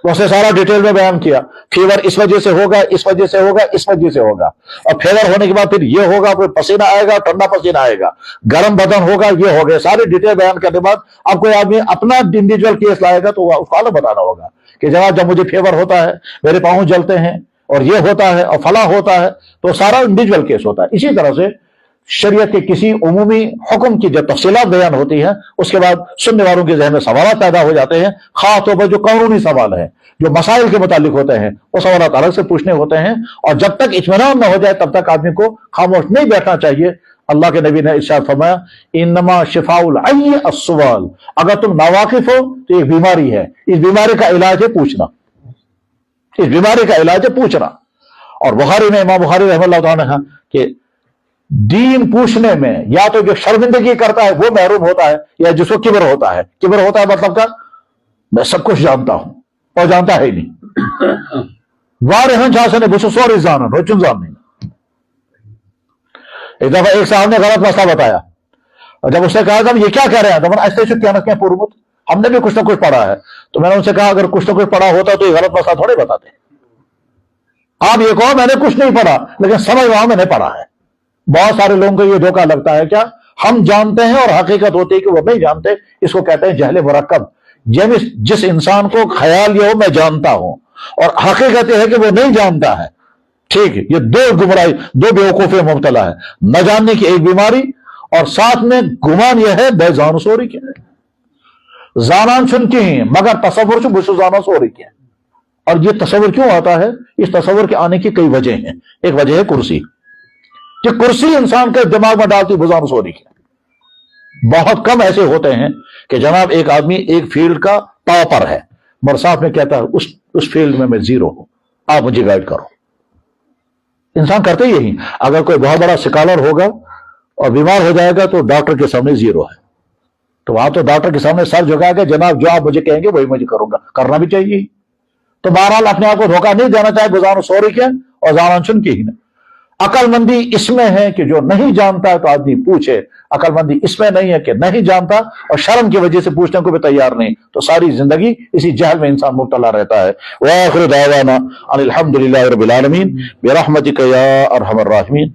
اس نے سارا ڈیٹیل میں بیان کیا، فیور اس وجہ سے ہوگا، اس وجہ سے ہوگا، اس وجہ سے ہوگا، اور فیور ہونے کے بعد پھر یہ ہوگا، پھر پسینہ آئے گا، ٹھنڈا پسینہ آئے گا، گرم بدن ہوگا، یہ ہو گئے سارے ڈیٹیل بیان کرنے کے بعد اب کوئی آدمی اپنا انڈیویجول کیس لائے گا تو اس کو الگ بتانا ہوگا کہ جناب جب مجھے فیور ہوتا ہے، میرے پاؤں جلتے ہیں اور یہ ہوتا ہے اور فلاں ہوتا ہے، تو سارا انڈیویجول کیس ہوتا ہے۔ اسی طرح سے شریعت کے کسی عمومی حکم کی جب تفصیلات بیان ہوتی ہیں اس کے بعد سننے والوں کے ذہن میں سوالات پیدا ہو جاتے ہیں، خاص طور پر جو قانونی سوال ہیں، جو مسائل کے متعلق ہوتے ہیں، وہ سوالات الگ سے پوچھنے ہوتے ہیں، اور جب تک اطمینان نہ ہو جائے تب تک آدمی کو خاموش نہیں بیٹھنا چاہیے۔ اللہ کے نبی نے ارشاد فرمایا انما شفاء العی السؤال، اگر تم ناواقف ہو تو ایک بیماری ہے، اس بیماری کا علاج ہے پوچھنا، اس بیماری کا علاج ہے پوچھنا۔ اور بخاری میں امام بخاری رحمہ اللہ تعالیٰ نے کہا کہ دین پوچھنے میں یا تو جو شرمندگی کرتا ہے وہ محروم ہوتا ہے، یا جس کو کبر ہوتا ہے۔ کبر ہوتا ہے مطلب کا میں سب کچھ جانتا ہوں اور جانتا ہے ہی نہیں، وارہن جہاں سے نے بس سوری زانن روچن زان نہیں۔ ایک دفعہ ایک صاحب نے غلط مسئلہ بتایا، اور جب اس نے کہا کہ ہم یہ کیا کہہ رہے ہیں تو میں ایسے کیا نہ کیا پورمت، ہم نے بھی کچھ نہ کچھ پڑھا ہے، تو میں نے ان سے کہا اگر کچھ نہ کچھ پڑھا ہوتا تو یہ غلط مسئلہ تھوڑے بتاتے۔ آپ یہ کہو میں نے کچھ نہیں پڑھا لیکن سمجھ رہا ہوں میں نے پڑھا ہے۔ بہت سارے لوگوں کو یہ دھوکہ لگتا ہے، کیا ہم جانتے ہیں اور حقیقت ہوتی ہے کہ وہ نہیں جانتے، اس کو کہتے ہیں جہل مرکب۔ جس انسان کو خیال یہ ہو میں جانتا ہوں اور حقیقت یہ ہے کہ وہ نہیں جانتا ہے، ٹھیک، یہ دو گمراہی، دو بیوقوفی مبتلا ہے، نہ جاننے کی ایک بیماری اور ساتھ میں گمان یہ ہے بے زان سوری کے زانان چنتی ہیں مگر تصور سے بسو زانا سوری کے۔ اور یہ تصور کیوں آتا ہے؟ اس تصور کے آنے کی کئی وجہ ہیں۔ ایک وجہ ہے کرسی، کہ کرسی انسان کے دماغ میں ڈالتی بزان سوری کے۔ بہت کم ایسے ہوتے ہیں کہ جناب ایک آدمی ایک فیلڈ کا ٹاپر ہے مگر ساتھ میں کہتا ہے اس فیلڈ میں زیرو ہوں، آپ مجھے گائیڈ کرو۔ انسان کرتے یہی، اگر کوئی بہت بڑا سکالر ہوگا اور بیمار ہو جائے گا تو ڈاکٹر کے سامنے زیرو ہے، تو وہاں تو ڈاکٹر کے سامنے سر جھکا کے جناب جو آپ مجھے کہیں گے وہی مجھے کروں گا، کرنا بھی چاہیے۔ تو بہرحال اپنے آپ کو دھوکہ نہیں دینا چاہے بزان سوری کے اور زانان چن کی ہی نہ۔ عقل مندی اس میں ہے کہ جو نہیں جانتا ہے تو آدمی پوچھے، عقل مندی اس میں نہیں ہے کہ نہیں جانتا اور شرم کی وجہ سے پوچھنے کو بھی تیار نہیں، تو ساری زندگی اسی جہل میں انسان مبتلا رہتا ہے۔ وآخر دعوانا ان الحمد للہ رب العالمین برحمتک یا ارحم الراحمین۔